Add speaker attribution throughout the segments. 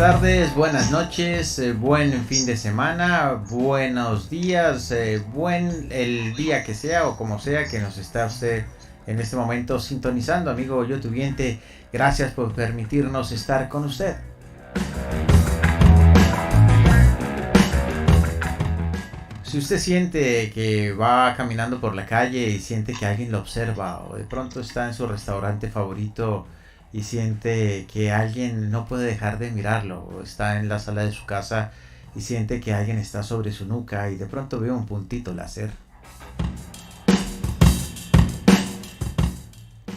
Speaker 1: tardes, buenas noches, buen fin de semana, buenos días, buen el día que sea o como sea que nos está usted en este momento sintonizando, amigo youtubeiente. Gracias por permitirnos estar con usted. Si usted siente que va caminando por la calle y siente que alguien lo observa, o de pronto está en su restaurante favorito y siente que alguien no puede dejar de mirarlo, o está en la sala de su casa y siente que alguien está sobre su nuca y de pronto ve un puntito láser,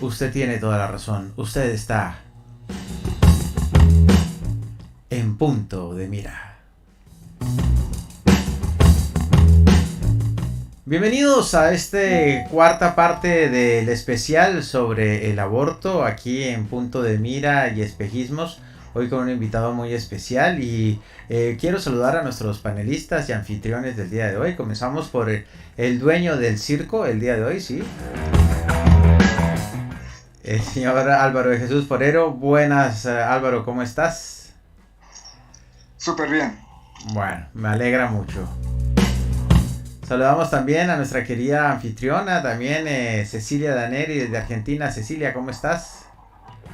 Speaker 1: usted tiene toda la razón. Usted está en punto de mira. Bienvenidos a esta cuarta parte del especial sobre el aborto aquí en Punto de Mira y Espejismos. Hoy con un invitado muy especial y quiero saludar a nuestros panelistas y anfitriones del día de hoy. Comenzamos por el dueño del circo el día de hoy, ¿sí? El señor Álvaro de Jesús Forero. Buenas, Álvaro, ¿cómo estás?
Speaker 2: Súper bien.
Speaker 1: Bueno, me alegra mucho. Saludamos también a nuestra querida anfitriona, también Cecilia Daneri desde Argentina. Cecilia, ¿cómo estás?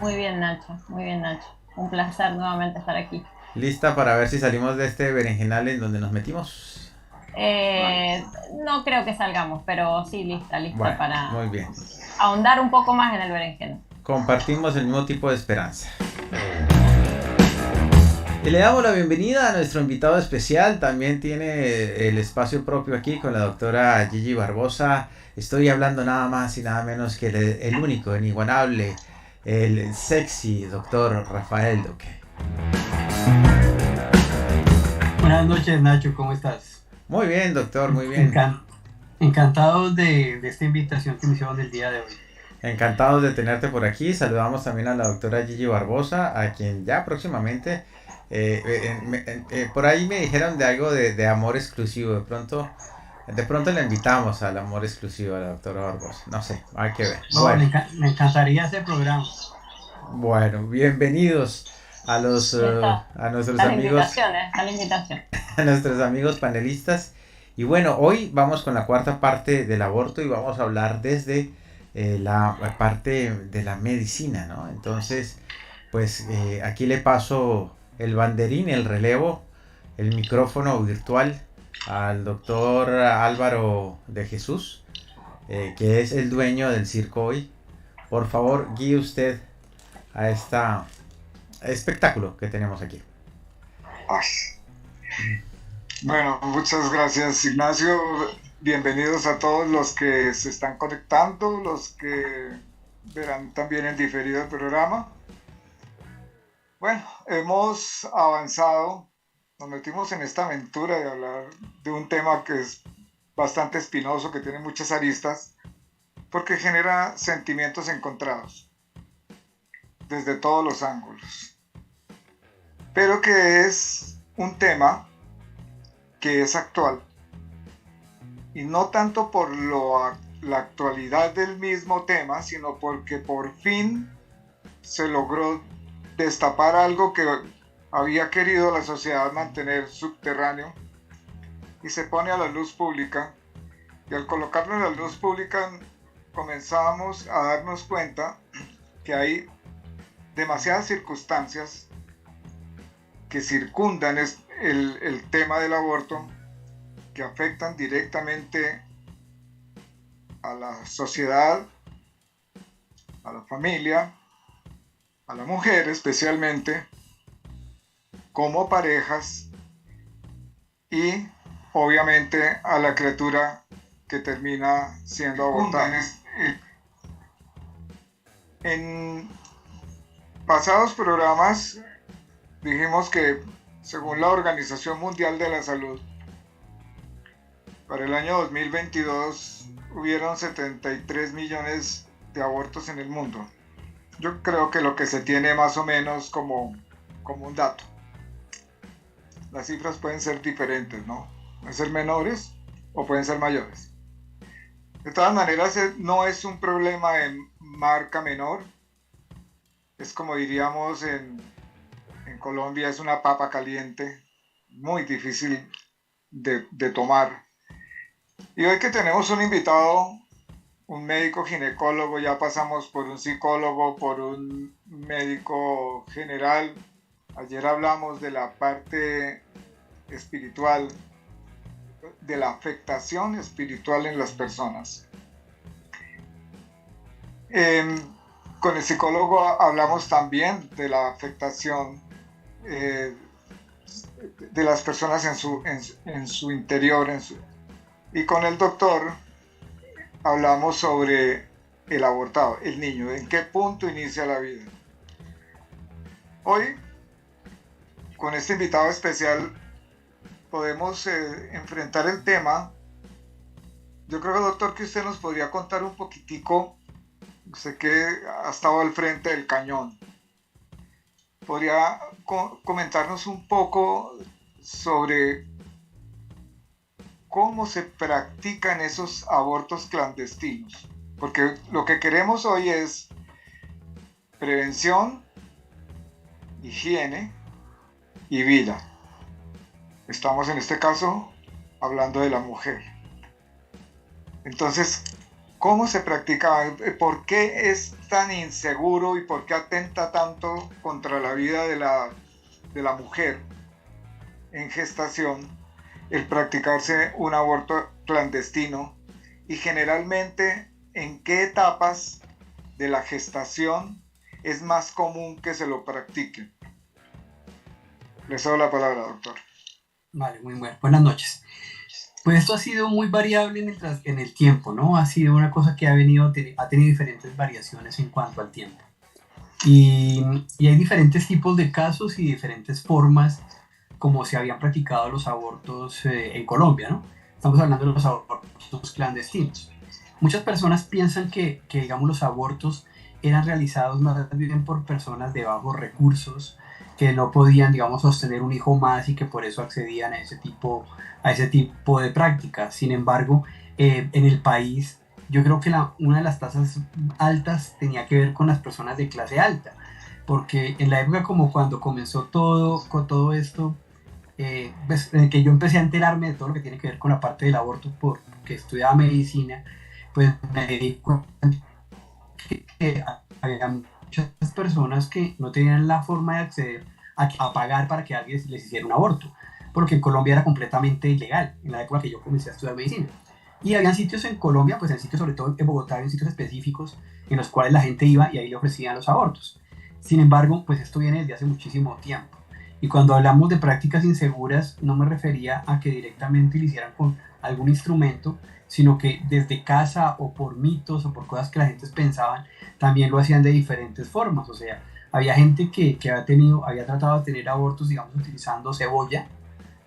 Speaker 3: Muy bien, Nacho, muy bien, Nacho. Un placer nuevamente estar aquí.
Speaker 1: ¿Lista para ver si salimos de este berenjenal en donde nos metimos?
Speaker 3: No creo que salgamos, pero sí, lista
Speaker 1: Bueno,
Speaker 3: para
Speaker 1: muy bien.
Speaker 3: ahondar un poco más en el berenjena.
Speaker 1: Compartimos el mismo tipo de esperanza. Y le damos la bienvenida a nuestro invitado especial. También tiene el espacio propio aquí con la doctora Gigi Barbosa. Estoy hablando nada más y nada menos que el único, el inigualable, el sexy doctor Rafael Duque.
Speaker 4: Buenas noches, Nacho, ¿cómo estás?
Speaker 1: Muy bien, doctor, muy bien.
Speaker 4: Encantado de esta invitación que me hicieron el día de hoy.
Speaker 1: Encantados de tenerte por aquí. Saludamos también a la doctora Gigi Barbosa, a quien ya próximamente... por ahí me dijeron de algo de amor exclusivo. De pronto le invitamos al amor exclusivo a la doctora Barbosa. No sé, hay que ver.
Speaker 4: No,
Speaker 1: Bueno,
Speaker 4: me encantaría ese programa.
Speaker 1: bueno, bienvenidos a los a nuestros amigos,
Speaker 3: A la invitación.
Speaker 1: a nuestros amigos panelistas. Y bueno, hoy vamos con la cuarta parte del aborto y vamos a hablar desde la parte de la medicina, ¿no? Entonces, pues aquí le paso el banderín, el relevo, el micrófono virtual al doctor Álvaro de Jesús, que es el dueño del circo hoy. Por favor, guíe usted a este espectáculo que tenemos aquí.
Speaker 2: Ay. Bueno, muchas gracias, Ignacio. Bienvenidos a todos los que se están conectando, los que verán también en diferido el programa. Bueno, hemos avanzado, nos metimos en esta aventura de hablar de un tema que es bastante espinoso, que tiene muchas aristas, porque genera sentimientos encontrados desde todos los ángulos, pero que es un tema que es actual, y no tanto por la actualidad del mismo tema, sino porque por fin se logró destapar algo que había querido la sociedad mantener subterráneo y se pone a la luz pública, y al colocarlo en la luz pública comenzamos a darnos cuenta que hay demasiadas circunstancias que circundan el tema del aborto, que afectan directamente a la sociedad, a la familia, a la mujer especialmente, como parejas, y obviamente a la criatura que termina siendo abortada. En pasados programas dijimos que según la Organización Mundial de la Salud, para el año 2022 hubieron 73 millones de abortos en el mundo. Yo creo que lo que se tiene más o menos como un dato. Las cifras pueden ser diferentes, ¿no? Pueden ser menores o pueden ser mayores. De todas maneras, no es un problema de marca menor. Es como diríamos en Colombia es una papa caliente, muy difícil de tomar. Y hoy que tenemos un invitado, un médico ginecólogo, ya pasamos por un psicólogo, por un médico general. Ayer hablamos de la parte espiritual, de la afectación espiritual en las personas. Con el psicólogo hablamos también de la afectación de las personas en su interior. Y con el doctor hablamos sobre el abortado, el niño, en qué punto inicia la vida. Hoy, con este invitado especial, podemos enfrentar el tema. Yo creo, doctor, que usted nos podría contar un poquitico, usted que ha estado al frente del cañón, podría comentarnos un poco sobre cómo se practican esos abortos clandestinos, porque lo que queremos hoy es prevención, higiene y vida. Estamos en este caso hablando de la mujer. Entonces, ¿cómo se practica? ¿Por qué es tan inseguro y por qué atenta tanto contra la vida de la mujer en gestación el practicarse un aborto clandestino? Y generalmente, ¿en qué etapas de la gestación es más común que se lo practique? Les doy la palabra, doctor.
Speaker 4: Vale, muy bueno. Buenas noches. Pues esto ha sido muy variable en el tiempo, ¿no? Ha sido una cosa que ha tenido diferentes variaciones en cuanto al tiempo. Y hay diferentes tipos de casos y diferentes formas como se habían practicado los abortos en Colombia, ¿no? Estamos hablando de los abortos clandestinos. Muchas personas piensan que digamos, los abortos eran realizados más bien por personas de bajos recursos, que no podían, digamos, sostener un hijo más y que por eso accedían a ese tipo de prácticas. Sin embargo, en el país, yo creo que una de las tasas altas tenía que ver con las personas de clase alta, porque en la época como cuando comenzó con todo esto, pues, en que yo empecé a enterarme de todo lo que tiene que ver con la parte del aborto porque estudiaba medicina, pues me di cuenta que había muchas personas que no tenían la forma de acceder a pagar para que alguien les hiciera un aborto, porque en Colombia era completamente ilegal en la época que yo comencé a estudiar medicina. Y habían sitios en Colombia, pues en sitios sobre todo en Bogotá, había sitios específicos en los cuales la gente iba y ahí le ofrecían los abortos. Sin embargo, pues esto viene desde hace muchísimo tiempo. Y cuando hablamos de prácticas inseguras, no me refería a que directamente lo hicieran con algún instrumento, sino que desde casa o por mitos o por cosas que la gente pensaban, también lo hacían de diferentes formas. O sea, había gente que había tratado de tener abortos, digamos, utilizando cebolla.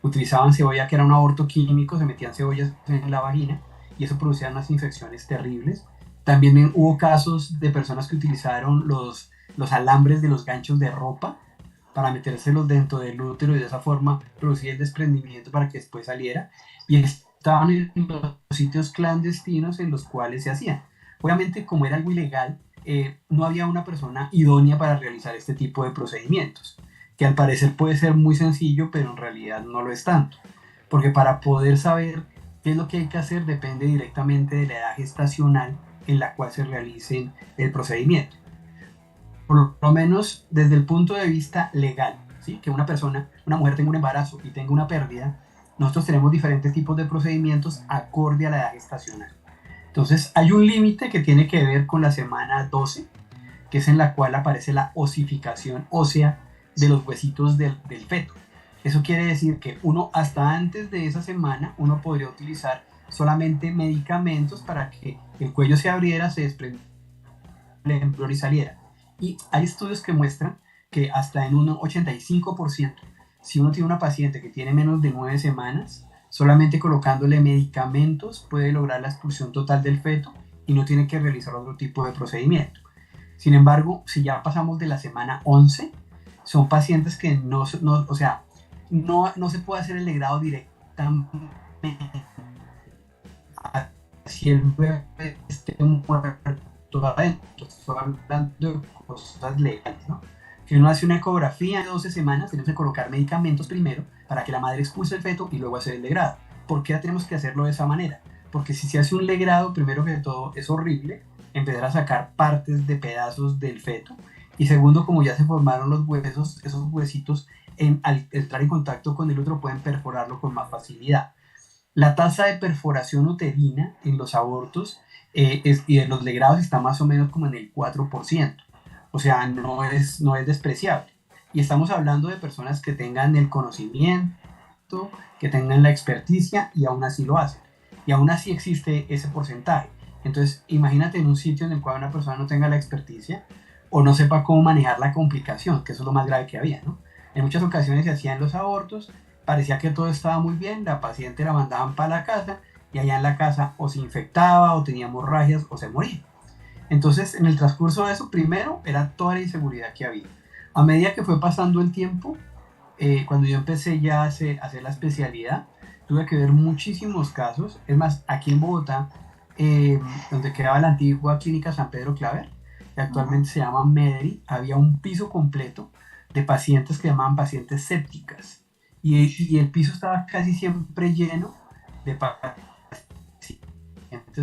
Speaker 4: Utilizaban cebolla, que era un aborto químico, se metían cebollas en la vagina y eso producía unas infecciones terribles. También hubo casos de personas que utilizaron los alambres de los ganchos de ropa para metérselos dentro del útero y de esa forma producir el desprendimiento para que después saliera. Y estaban en los sitios clandestinos en los cuales se hacían. Obviamente, como era algo ilegal, no había una persona idónea para realizar este tipo de procedimientos, que al parecer puede ser muy sencillo, pero en realidad no lo es tanto. Porque para poder saber qué es lo que hay que hacer depende directamente de la edad gestacional en la cual se realice el procedimiento. Por lo menos desde el punto de vista legal, ¿sí? Que una mujer tenga un embarazo y tenga una pérdida, nosotros tenemos diferentes tipos de procedimientos acorde a la edad gestacional. Entonces hay un límite que tiene que ver con la semana 12, que es en la cual aparece la osificación ósea de los huesitos del feto. Eso quiere decir que uno hasta antes de esa semana uno podría utilizar solamente medicamentos para que el cuello se abriera, se desprendiera el embrión y saliera. Y hay estudios que muestran que hasta en un 85%, si uno tiene una paciente que tiene menos de 9 semanas, solamente colocándole medicamentos puede lograr la expulsión total del feto y no tiene que realizar otro tipo de procedimiento. Sin embargo, si ya pasamos de la semana 11, son pacientes que no se puede hacer el legrado directamente si el bebé esté muerto adentro. Estoy hablando de cosas legales, ¿no? Si uno hace una ecografía de 12 semanas, tenemos que colocar medicamentos primero para que la madre expulse el feto y luego hacer el legrado. ¿Por qué tenemos que hacerlo de esa manera? Porque si se hace un legrado, primero que todo, es horrible empezar a sacar partes de pedazos del feto. Y segundo, como ya se formaron los huesos, esos huesitos al entrar en contacto con el útero pueden perforarlo con más facilidad. La tasa de perforación uterina en los abortos y en los legrados está más o menos como en el 4%. O sea, no es despreciable. Y estamos hablando de personas que tengan el conocimiento, que tengan la experticia y aún así lo hacen. Y aún así existe ese porcentaje. Entonces, imagínate en un sitio en el cual una persona no tenga la experticia o no sepa cómo manejar la complicación, que eso es lo más grave que había, ¿no? En muchas ocasiones se hacían los abortos, parecía que todo estaba muy bien, la paciente la mandaban para la casa y allá en la casa o se infectaba o tenía hemorragias o se moría. Entonces, en el transcurso de eso, primero era toda la inseguridad que había. A medida que fue pasando el tiempo, cuando yo empecé ya a hacer la especialidad, tuve que ver muchísimos casos. Es más, aquí en Bogotá, donde quedaba la antigua clínica San Pedro Claver, que actualmente se llama Mederi, había un piso completo de pacientes que llamaban pacientes sépticas. Y el piso estaba casi siempre lleno de pacientes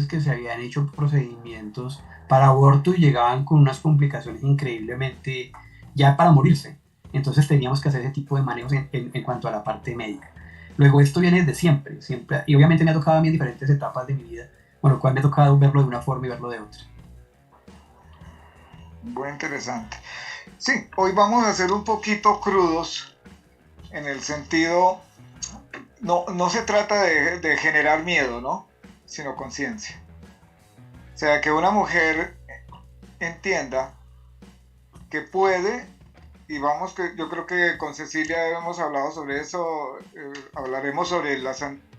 Speaker 4: que se habían hecho procedimientos para aborto y llegaban con unas complicaciones increíblemente ya para morirse. Entonces teníamos que hacer ese tipo de manejos en cuanto a la parte médica. Luego esto viene desde siempre, siempre, y obviamente me ha tocado a mí en diferentes etapas de mi vida, bueno, cual me ha tocado verlo de una forma y verlo de otra.
Speaker 2: Muy interesante. Sí, hoy vamos a ser un poquito crudos en el sentido, no se trata de generar miedo, ¿no? Sino conciencia. O sea, que una mujer entienda que puede, y vamos que yo creo que con Cecilia hemos hablado sobre eso, hablaremos sobre la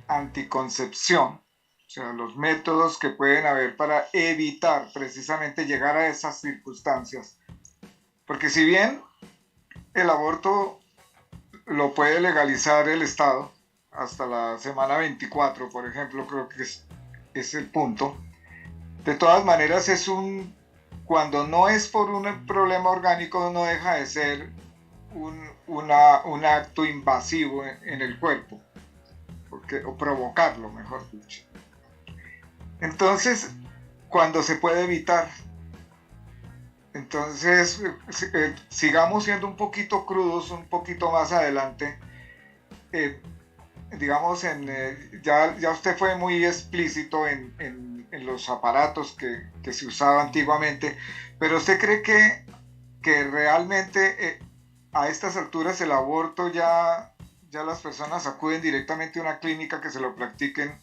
Speaker 2: anticoncepción, o sea, los métodos que pueden haber para evitar precisamente llegar a esas circunstancias. Porque si bien el aborto lo puede legalizar el Estado hasta la semana 24, por ejemplo, creo que es el punto. De todas maneras, cuando no es por un problema orgánico, no deja de ser un acto invasivo en el cuerpo, o provocarlo, mejor dicho. Entonces, cuando se puede evitar, entonces sigamos siendo un poquito crudos, un poquito más adelante. Digamos, ya usted fue muy explícito en los aparatos que se usaba antiguamente, pero ¿usted cree que realmente a estas alturas el aborto ya las personas acuden directamente a una clínica que se lo practiquen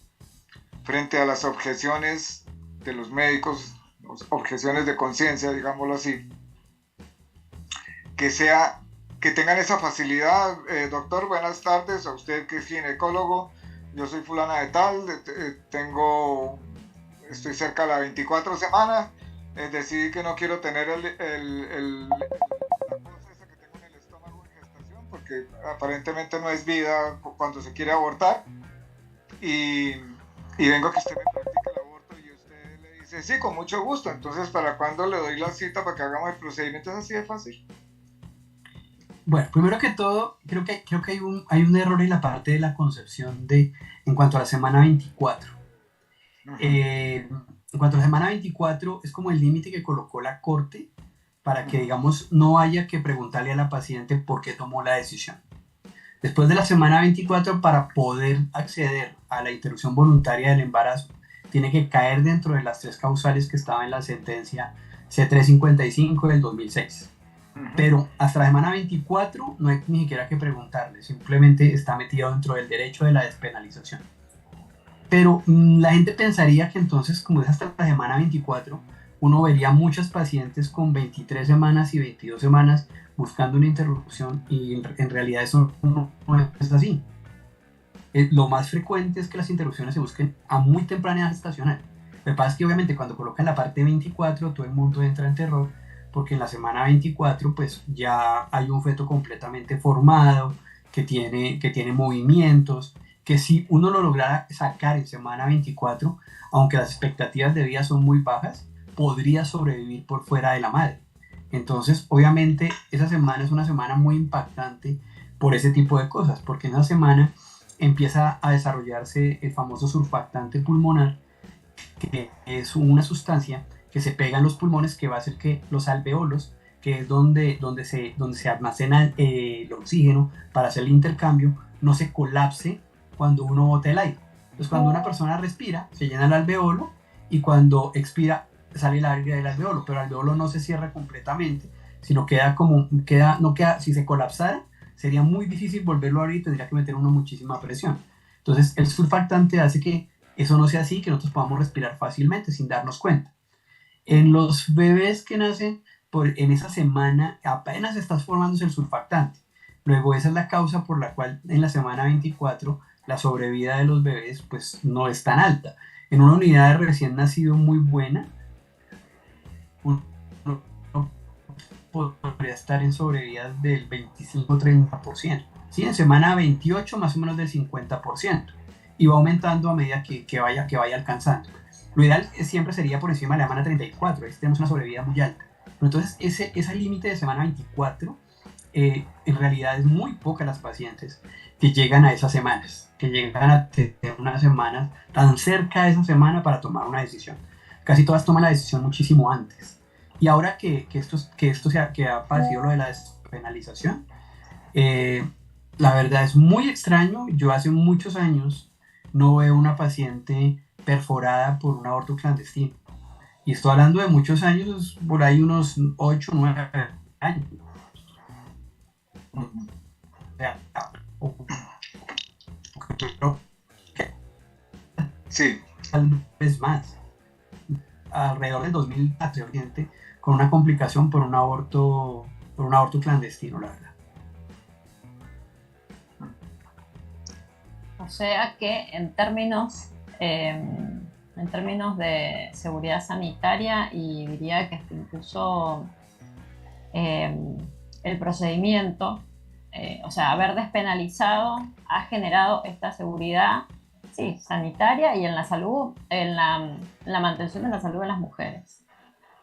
Speaker 2: frente a las objeciones de los médicos, objeciones de conciencia, digámoslo así, que tengan esa facilidad? Doctor, buenas tardes, a usted que es ginecólogo, yo soy fulana de tal, estoy cerca de la 24 semana, decidí que no quiero tener la cosa esa que tengo en el estómago en gestación, porque aparentemente no es vida cuando se quiere abortar, y vengo a que usted me practique el aborto, y usted le dice, sí, con mucho gusto. Entonces, ¿para cuándo le doy la cita para que hagamos el procedimiento? Es así de fácil.
Speaker 4: Bueno, primero que todo, creo que hay un error en la parte de la concepción en cuanto a la semana 24. Uh-huh. En cuanto a la semana 24, es como el límite que colocó la Corte para que, digamos, no haya que preguntarle a la paciente por qué tomó la decisión. Después de la semana 24, para poder acceder a la interrupción voluntaria del embarazo, tiene que caer dentro de las 3 causales que estaban en la sentencia C355 del 2006. Pero hasta la semana 24 no hay ni siquiera que preguntarle, simplemente está metido dentro del derecho de la despenalización. Pero la gente pensaría que entonces, como es hasta la semana 24, uno vería muchas pacientes con 23 semanas y 22 semanas buscando una interrupción, y en realidad eso no es así. Lo más frecuente es que las interrupciones se busquen a muy temprana edad gestacional. Lo que pasa es que obviamente cuando colocan la parte 24 todo el mundo entra en terror, porque en la semana 24 pues ya hay un feto completamente formado, que tiene movimientos, que si uno lo lograra sacar en semana 24, aunque las expectativas de vida son muy bajas, podría sobrevivir por fuera de la madre. Entonces, obviamente, esa semana es una semana muy impactante por ese tipo de cosas, porque en esa semana empieza a desarrollarse el famoso surfactante pulmonar, que es una sustancia que se pega en los pulmones que va a hacer que los alveolos, que es donde se almacena el oxígeno para hacer el intercambio, no se colapse cuando uno bota el aire. Entonces, cuando una persona respira, se llena el alveolo, y cuando expira, sale el aire del alveolo, pero el alveolo no se cierra completamente, sino si se colapsara, sería muy difícil volverlo a abrir y tendría que meter uno muchísima presión. Entonces, el surfactante hace que eso no sea así, que nosotros podamos respirar fácilmente sin darnos cuenta. En los bebés que nacen en esa semana apenas está formándose el surfactante. Luego esa es la causa por la cual en la semana 24 la sobrevida de los bebés pues no es tan alta. En una unidad de recién nacido muy buena, uno podría estar en sobrevidas del 25-30%. ¿Sí? En semana 28 más o menos del 50%. Y va aumentando a medida que vaya alcanzando. Lo ideal siempre sería por encima de la semana 34, ahí tenemos una sobrevida muy alta. Pero entonces ese límite de semana 24, en realidad es muy poca las pacientes que llegan a esas semanas, que llegan a tener unas semanas tan cerca de esa semana para tomar una decisión. Casi todas toman la decisión muchísimo antes. Y ahora que ha aparecido lo de la despenalización, la verdad es muy extraño. Yo hace muchos años no veo una paciente perforada por un aborto clandestino. Y estoy hablando de muchos años, por ahí unos 8 o 9 años.
Speaker 2: Sí.
Speaker 4: Tal vez más. Alrededor del 2004, con una complicación por un aborto clandestino, la verdad.
Speaker 3: O sea que en términos de seguridad sanitaria, y diría que hasta incluso el procedimiento, o sea, haber despenalizado ha generado esta seguridad, sí, sanitaria y en la salud, en la mantención de la salud de las mujeres,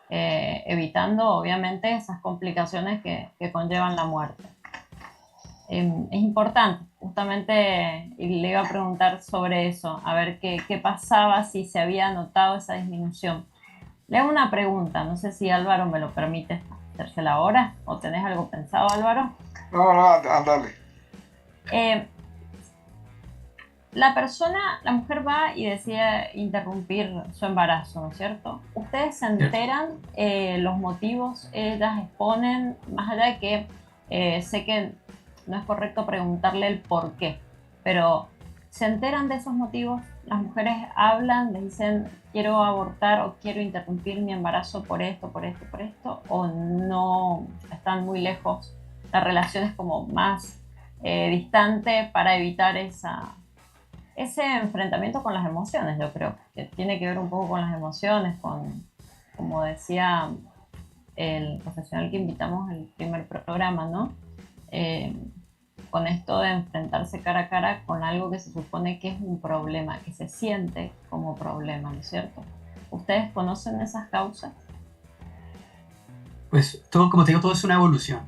Speaker 3: evitando obviamente esas complicaciones que conllevan la muerte. Es importante, justamente, y le iba a preguntar sobre eso, a ver qué pasaba si se había notado esa disminución. Le hago una pregunta, no sé si Álvaro me lo permite hacérsela ahora, o tenés algo pensado, Álvaro.
Speaker 2: No, ándale.
Speaker 3: La mujer va y decide interrumpir su embarazo, ¿no es cierto? ¿Ustedes se enteran los motivos, ellas exponen, más allá de que sé que no es correcto preguntarle el por qué, pero se enteran de esos motivos? Las mujeres hablan, les dicen quiero abortar o quiero interrumpir mi embarazo por esto, o no, están muy lejos, la relación es como más distante para evitar ese enfrentamiento con las emociones. Yo creo que tiene que ver un poco con las emociones, como decía el profesional que invitamos en el primer programa, ¿no? Con esto de enfrentarse cara a cara con algo que se supone que es un problema, que se siente como problema, ¿no es cierto? ¿Ustedes conocen esas causas?
Speaker 4: Pues todo, como te digo, todo es una evolución.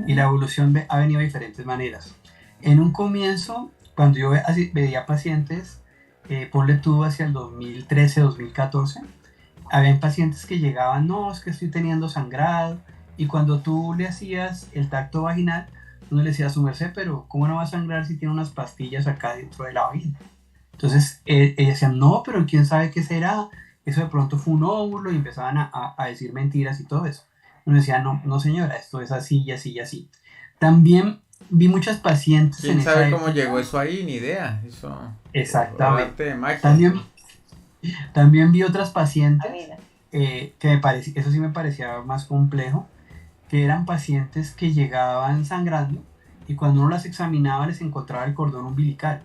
Speaker 4: Y la evolución ha venido de diferentes maneras. En un comienzo, cuando yo veía pacientes, ponle tú hacia el 2013, 2014, habían pacientes que llegaban, no, es que estoy teniendo sangrado, y cuando tú le hacías el tacto vaginal, uno le decía a su merced, pero ¿cómo no va a sangrar si tiene unas pastillas acá dentro de la vagina? Entonces ellas decían, no, pero quién sabe qué será, eso de pronto fue un óvulo, y empezaban a decir mentiras y todo eso. Uno decía, no señora, esto es así y así y así. También vi muchas pacientes
Speaker 1: ¿Quién sabe cómo llegó eso ahí? Ni idea. Eso.
Speaker 4: Exactamente. También vi otras pacientes que eso sí me parecía más complejo, que eran pacientes que llegaban sangrando y cuando uno las examinaba les encontraba el cordón umbilical.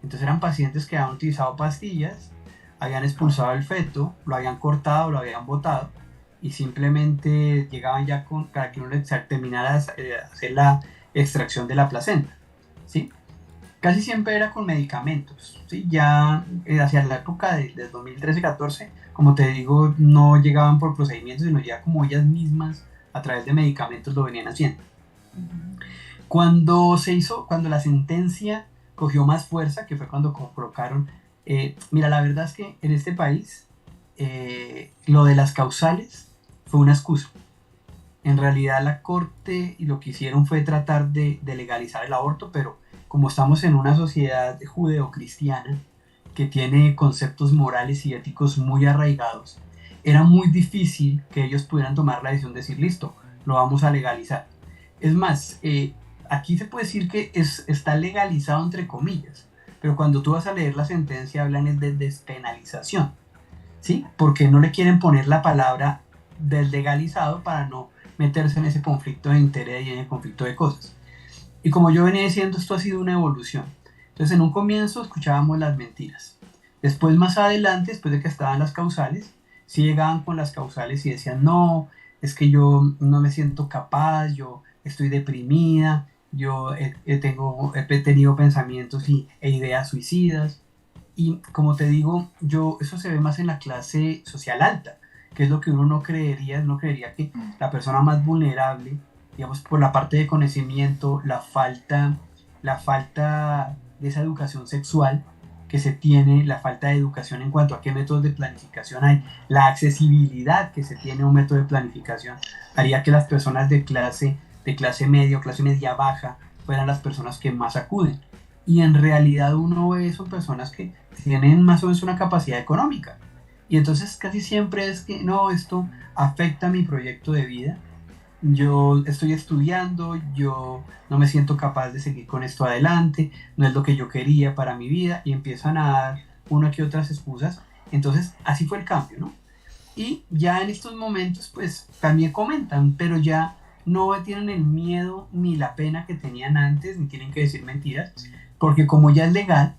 Speaker 4: Entonces eran pacientes que habían utilizado pastillas, habían expulsado el feto, lo habían cortado, lo habían botado, y simplemente llegaban ya para que uno terminara de hacer la extracción de la placenta, ¿sí? Casi siempre era con medicamentos, ¿sí? Ya hacia la época del 2013-14, como te digo, no llegaban por procedimientos, sino ya como ellas mismas a través de medicamentos lo venían haciendo. Cuando la sentencia cogió más fuerza, que fue cuando colocaron, mira, la verdad es que en este país lo de las causales fue una excusa. En realidad la corte y lo que hicieron fue tratar de legalizar el aborto, pero como estamos en una sociedad judeocristiana que tiene conceptos morales y éticos muy arraigados, era muy difícil que ellos pudieran tomar la decisión de decir, listo, lo vamos a legalizar. Es más, aquí se puede decir que está legalizado entre comillas, pero cuando tú vas a leer la sentencia hablan de despenalización, ¿sí? Porque no le quieren poner la palabra deslegalizado para no meterse en ese conflicto de interés y en el conflicto de cosas. Y como yo venía diciendo, esto ha sido una evolución. Entonces en un comienzo escuchábamos las mentiras. Después más adelante, después de que estaban las causales, sí llegaban con las causales y decían, no, es que yo no me siento capaz, yo estoy deprimida, yo he tenido pensamientos e ideas suicidas. Y como te digo, eso se ve más en la clase social alta, que es lo que uno creería que la persona más vulnerable, digamos, por la parte de conocimiento, la falta de esa educación sexual que se tiene, la falta de educación en cuanto a qué métodos de planificación hay, la accesibilidad que se tiene a un método de planificación, haría que las personas de clase media o clase media baja fueran las personas que más acuden. Y en realidad uno ve son personas que tienen más o menos una capacidad económica. Y entonces casi siempre es que no, esto afecta mi proyecto de vida. Yo estoy estudiando, yo no me siento capaz de seguir con esto adelante, no es lo que yo quería para mi vida, y empiezan a dar una que otras excusas. Entonces así fue el cambio, ¿no? Y ya en estos momentos pues también comentan, pero ya no tienen el miedo ni la pena que tenían antes, ni tienen que decir mentiras, porque como ya es legal,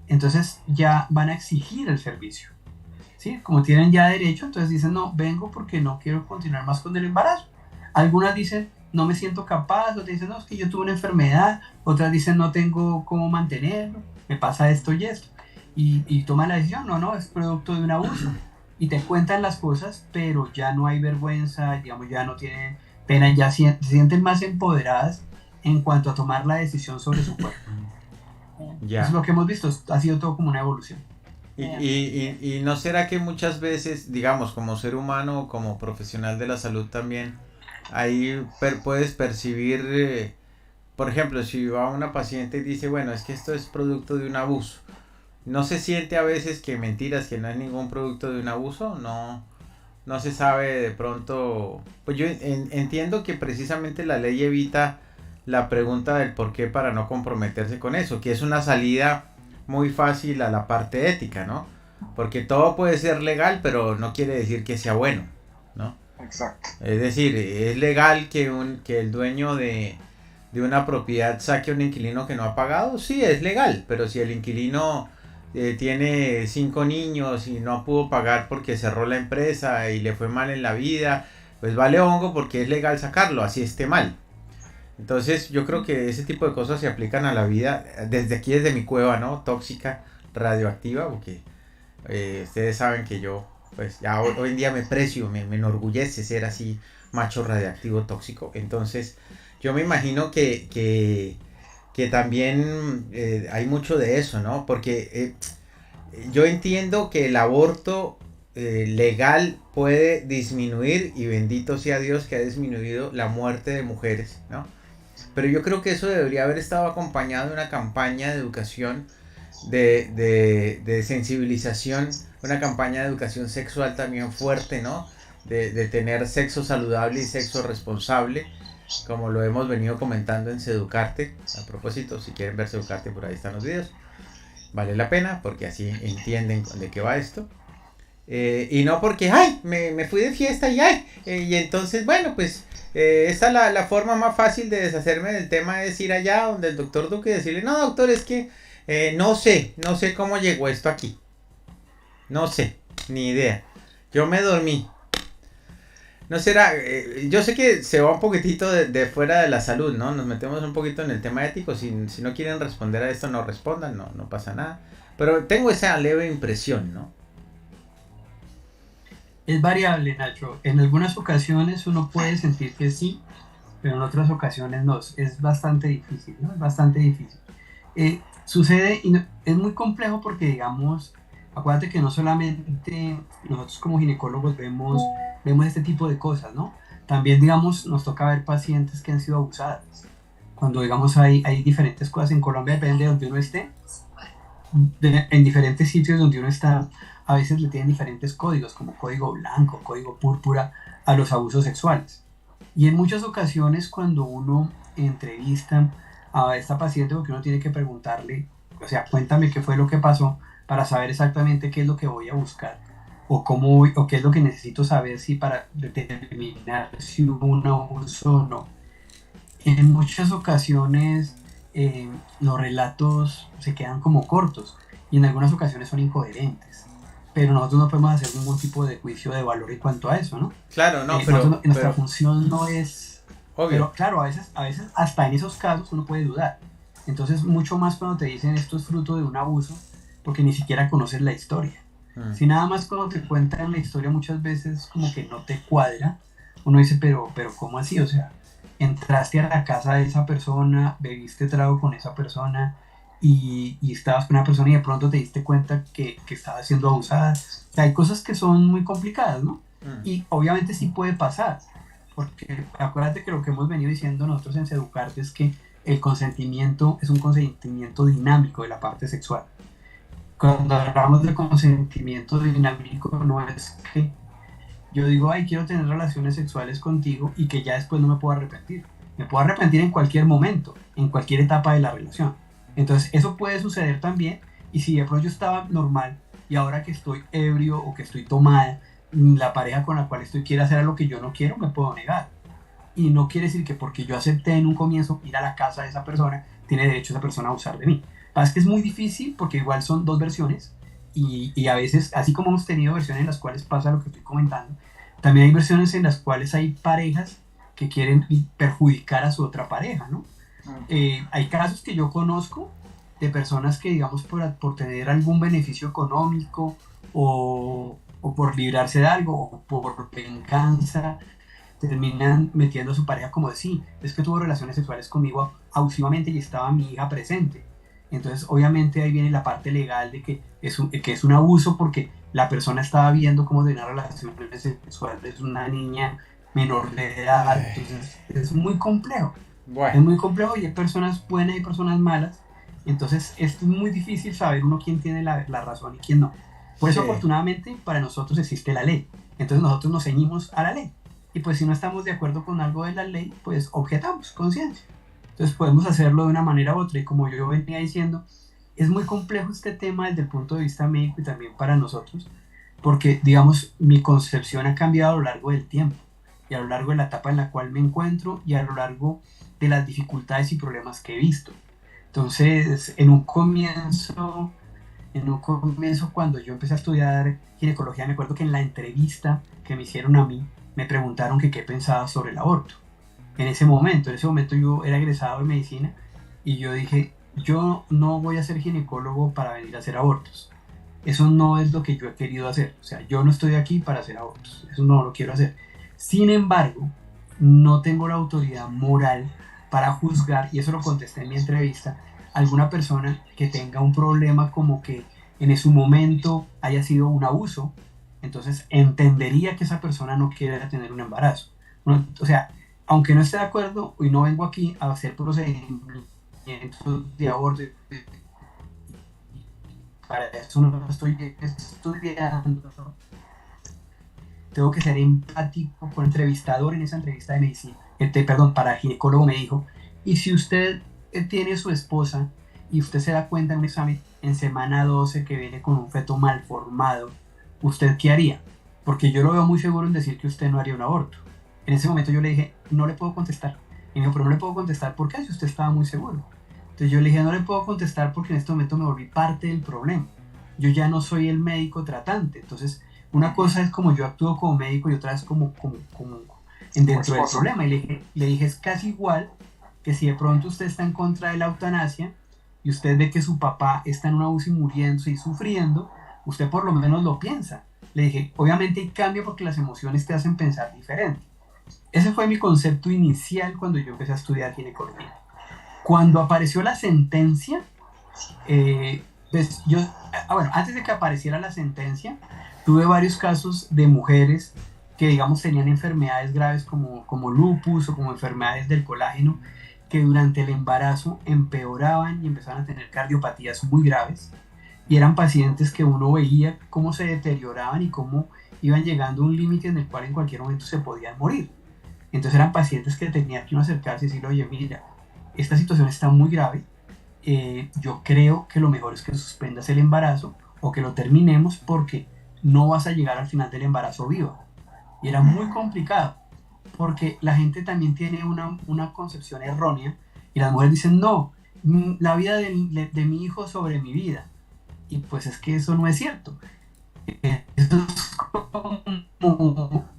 Speaker 4: entonces ya van a exigir el servicio. ¿Sí? Como tienen ya derecho, entonces dicen, no, vengo porque no quiero continuar más con el embarazo. Algunas dicen, no me siento capaz, otras dicen, no, es que yo tuve una enfermedad, otras dicen, no tengo cómo mantenerlo, me pasa esto y esto. Y toman la decisión, no, es producto de un abuso. Y te cuentan las cosas, pero ya no hay vergüenza, digamos, ya no tienen pena, ya se sienten más empoderadas en cuanto a tomar la decisión sobre su cuerpo.
Speaker 1: Ya.
Speaker 4: Eso es lo que hemos visto, ha sido todo como una evolución.
Speaker 1: Y no será que muchas veces, digamos, como ser humano, como profesional de la salud también, ahí puedes percibir, por ejemplo, si va una paciente y dice, bueno, es que esto es producto de un abuso, ¿no se siente a veces que mentiras, que no es ningún producto de un abuso? No se sabe de pronto, pues yo entiendo que precisamente la ley evita la pregunta del por qué para no comprometerse con eso, que es una salida muy fácil a la parte ética, ¿no? Porque todo puede ser legal, pero no quiere decir que sea bueno, ¿no?
Speaker 2: Exacto.
Speaker 1: Es decir, es legal que el dueño de una propiedad saque a un inquilino que no ha pagado, sí, es legal, pero si el inquilino tiene 5 niños y no pudo pagar porque cerró la empresa y le fue mal en la vida, pues vale hongo porque es legal sacarlo, así esté mal. Entonces yo creo que ese tipo de cosas se aplican a la vida desde aquí, desde mi cueva, ¿no? Tóxica, radioactiva, porque ustedes saben que yo, pues ya hoy en día me precio, me enorgullece ser así macho radiactivo tóxico. Entonces yo me imagino que también hay mucho de eso, ¿no? Porque yo entiendo que el aborto legal puede disminuir, y bendito sea Dios que ha disminuido la muerte de mujeres, ¿no? Pero yo creo que eso debería haber estado acompañado de una campaña de educación, de sensibilización, una campaña de educación sexual también fuerte, ¿no? De tener sexo saludable y sexo responsable, como lo hemos venido comentando en Seducarte. A propósito, si quieren ver Seducarte, por ahí están los videos. Vale la pena, porque así entienden de qué va esto. Y no porque, ay, me fui de fiesta y ay, y entonces, bueno, pues esta es la forma más fácil de deshacerme del tema, es ir allá donde el doctor Duque y decirle, no doctor, es que no sé cómo llegó esto aquí, no sé, ni idea, yo me dormí. No será, yo sé que se va un poquitito de fuera de la salud, ¿no? Nos metemos un poquito en el tema ético, si no quieren responder a esto, no respondan, no pasa nada, pero tengo esa leve impresión, ¿no?
Speaker 4: Es variable, Nacho. En algunas ocasiones uno puede sentir que sí, pero en otras ocasiones no. Es bastante difícil, ¿no? Es bastante difícil. Sucede y es muy complejo porque, digamos, acuérdate que no solamente nosotros como ginecólogos vemos este tipo de cosas, ¿no? También, digamos, nos toca ver pacientes que han sido abusadas. Cuando, digamos, hay diferentes cosas en Colombia, depende de donde uno esté, en diferentes sitios donde uno está, a veces le tienen diferentes códigos, como código blanco, código púrpura, a los abusos sexuales. Y en muchas ocasiones cuando uno entrevista a esta paciente, porque uno tiene que preguntarle, o sea, cuéntame qué fue lo que pasó para saber exactamente qué es lo que voy a buscar o cómo o qué es lo que necesito saber si para determinar si hubo un abuso o no. En muchas ocasiones los relatos se quedan como cortos y en algunas ocasiones son incoherentes. Pero nosotros no podemos hacer ningún tipo de juicio de valor en cuanto a eso, ¿no?
Speaker 1: Claro, no, pero...
Speaker 4: Nuestra función no es...
Speaker 1: Obvio.
Speaker 4: Pero claro, a veces hasta en esos casos uno puede dudar. Entonces, mucho más cuando te dicen esto es fruto de un abuso, porque ni siquiera conoces la historia. Si nada más cuando te cuentan la historia muchas veces como que no te cuadra, uno dice, pero ¿cómo así? O sea, entraste a la casa de esa persona, bebiste trago con esa persona y estabas con una persona y de pronto te diste cuenta que estaba siendo abusada. O sea, hay cosas que son muy complicadas, ¿no? Y obviamente sí puede pasar, porque acuérdate que lo que hemos venido diciendo nosotros en Seducarte es que el consentimiento es un consentimiento dinámico de la parte sexual. Cuando hablamos de consentimiento dinámico no es que yo digo, ay, quiero tener relaciones sexuales contigo y que ya después no me puedo arrepentir. Me puedo arrepentir en cualquier momento, en cualquier etapa de la relación. Entonces eso puede suceder también, y si de pronto yo estaba normal y ahora que estoy ebrio o que estoy tomada, la pareja con la cual estoy quiere hacer algo que yo no quiero, me puedo negar. Y no quiere decir que porque yo acepté en un comienzo ir a la casa de esa persona, tiene derecho esa persona a abusar de mí. Es que es muy difícil porque igual son dos versiones y a veces, así como hemos tenido versiones en las cuales pasa lo que estoy comentando, también hay versiones en las cuales hay parejas que quieren perjudicar a su otra pareja, ¿no? Hay casos que yo conozco de personas que, digamos, por tener algún beneficio económico o por librarse de algo o por venganza, terminan metiendo a su pareja como de sí, es que tuvo relaciones sexuales conmigo abusivamente y estaba mi hija presente. Entonces, obviamente, ahí viene la parte legal de que es un abuso porque la persona estaba viendo cómo tener relaciones sexuales una niña menor de edad. Entonces, es muy complejo. Bueno. Es muy complejo y hay personas buenas y personas malas. Entonces, esto es muy difícil saber uno quién tiene la razón y quién no. Por eso, afortunadamente, para nosotros existe la ley. Entonces, nosotros nos ceñimos a la ley. Y pues si no estamos de acuerdo con algo de la ley, pues objetamos conciencia. Entonces podemos hacerlo de una manera u otra. Y como yo venía diciendo, es muy complejo este tema desde el punto de vista médico y también para nosotros, porque, digamos, mi concepción ha cambiado a lo largo del tiempo y a lo largo de la etapa en la cual me encuentro y a lo largo de las dificultades y problemas que he visto. Entonces, en un comienzo cuando yo empecé a estudiar ginecología, me acuerdo que en la entrevista que me hicieron a mí, me preguntaron que qué pensaba sobre el aborto. En ese momento yo era egresado de medicina y yo dije, yo no voy a ser ginecólogo para venir a hacer abortos. Eso no es lo que yo he querido hacer. O sea, yo no estoy aquí para hacer abortos. Eso no lo quiero hacer. Sin embargo, no tengo la autoridad moral para juzgar, y eso lo contesté en mi entrevista, a alguna persona que tenga un problema como que en su momento haya sido un abuso. Entonces entendería que esa persona no quiere tener un embarazo. O sea, aunque no esté de acuerdo y no vengo aquí a hacer procedimientos de aborto, para eso no estoy estudiando, tengo que ser empático con el entrevistador. En esa entrevista de medicina, para ginecólogo me dijo, y si usted tiene su esposa y usted se da cuenta en un examen en semana 12 que viene con un feto mal formado, ¿usted qué haría? Porque yo lo veo muy seguro en decir que usted no haría un aborto. En ese momento yo le dije, no le puedo contestar. Y me dijo, pero no le puedo contestar, ¿por qué? Si usted estaba muy seguro. Entonces yo le dije, no le puedo contestar porque en este momento me volví parte del problema. Yo ya no soy el médico tratante. Entonces, una cosa es como yo actúo como médico y otra es como dentro del problema. Y le dije, es casi igual que si de pronto usted está en contra de la eutanasia y usted ve que su papá está en un abuso y muriéndose y sufriendo, usted por lo menos lo piensa. Le dije, obviamente hay cambio porque las emociones te hacen pensar diferente. Ese fue mi concepto inicial cuando yo empecé a estudiar ginecología. Cuando apareció la sentencia, pues yo, bueno, antes de que apareciera la sentencia, tuve varios casos de mujeres que, digamos, tenían enfermedades graves como lupus o como enfermedades del colágeno, que durante el embarazo empeoraban y empezaban a tener cardiopatías muy graves. Y eran pacientes que uno veía cómo se deterioraban y cómo iban llegando a un límite en el cual en cualquier momento se podían morir. Entonces eran pacientes que tenía que uno acercarse y decirle, oye, mira, esta situación está muy grave, yo creo que lo mejor es que suspendas el embarazo o que lo terminemos porque no vas a llegar al final del embarazo vivo. Y era muy complicado, porque la gente también tiene una concepción errónea y las mujeres dicen, no, la vida de mi hijo sobre mi vida. Y pues es que eso no es cierto. Eso es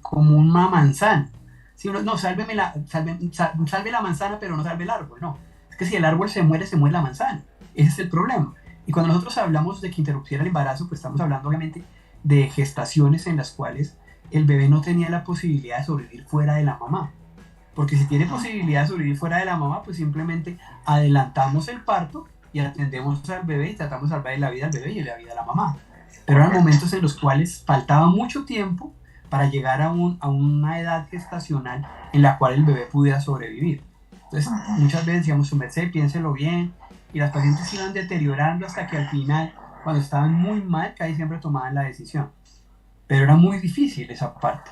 Speaker 4: como una manzana. Si uno, no, salve la manzana, pero no salve el árbol. No, es que si el árbol se muere la manzana. Ese es el problema. Y cuando nosotros hablamos de que interrumpiera el embarazo, pues estamos hablando obviamente de gestaciones en las cuales el bebé no tenía la posibilidad de sobrevivir fuera de la mamá. Porque si tiene posibilidad de sobrevivir fuera de la mamá, pues simplemente adelantamos el parto y atendemos al bebé y tratamos de salvar la vida al bebé y la vida a la mamá. Pero eran momentos en los cuales faltaba mucho tiempo para llegar a una edad gestacional en la cual el bebé pudiera sobrevivir. Entonces, muchas veces decíamos, su merced, piénselo bien, y las pacientes se iban deteriorando hasta que al final, cuando estaban muy mal, casi siempre tomaban la decisión. Pero era muy difícil esa parte.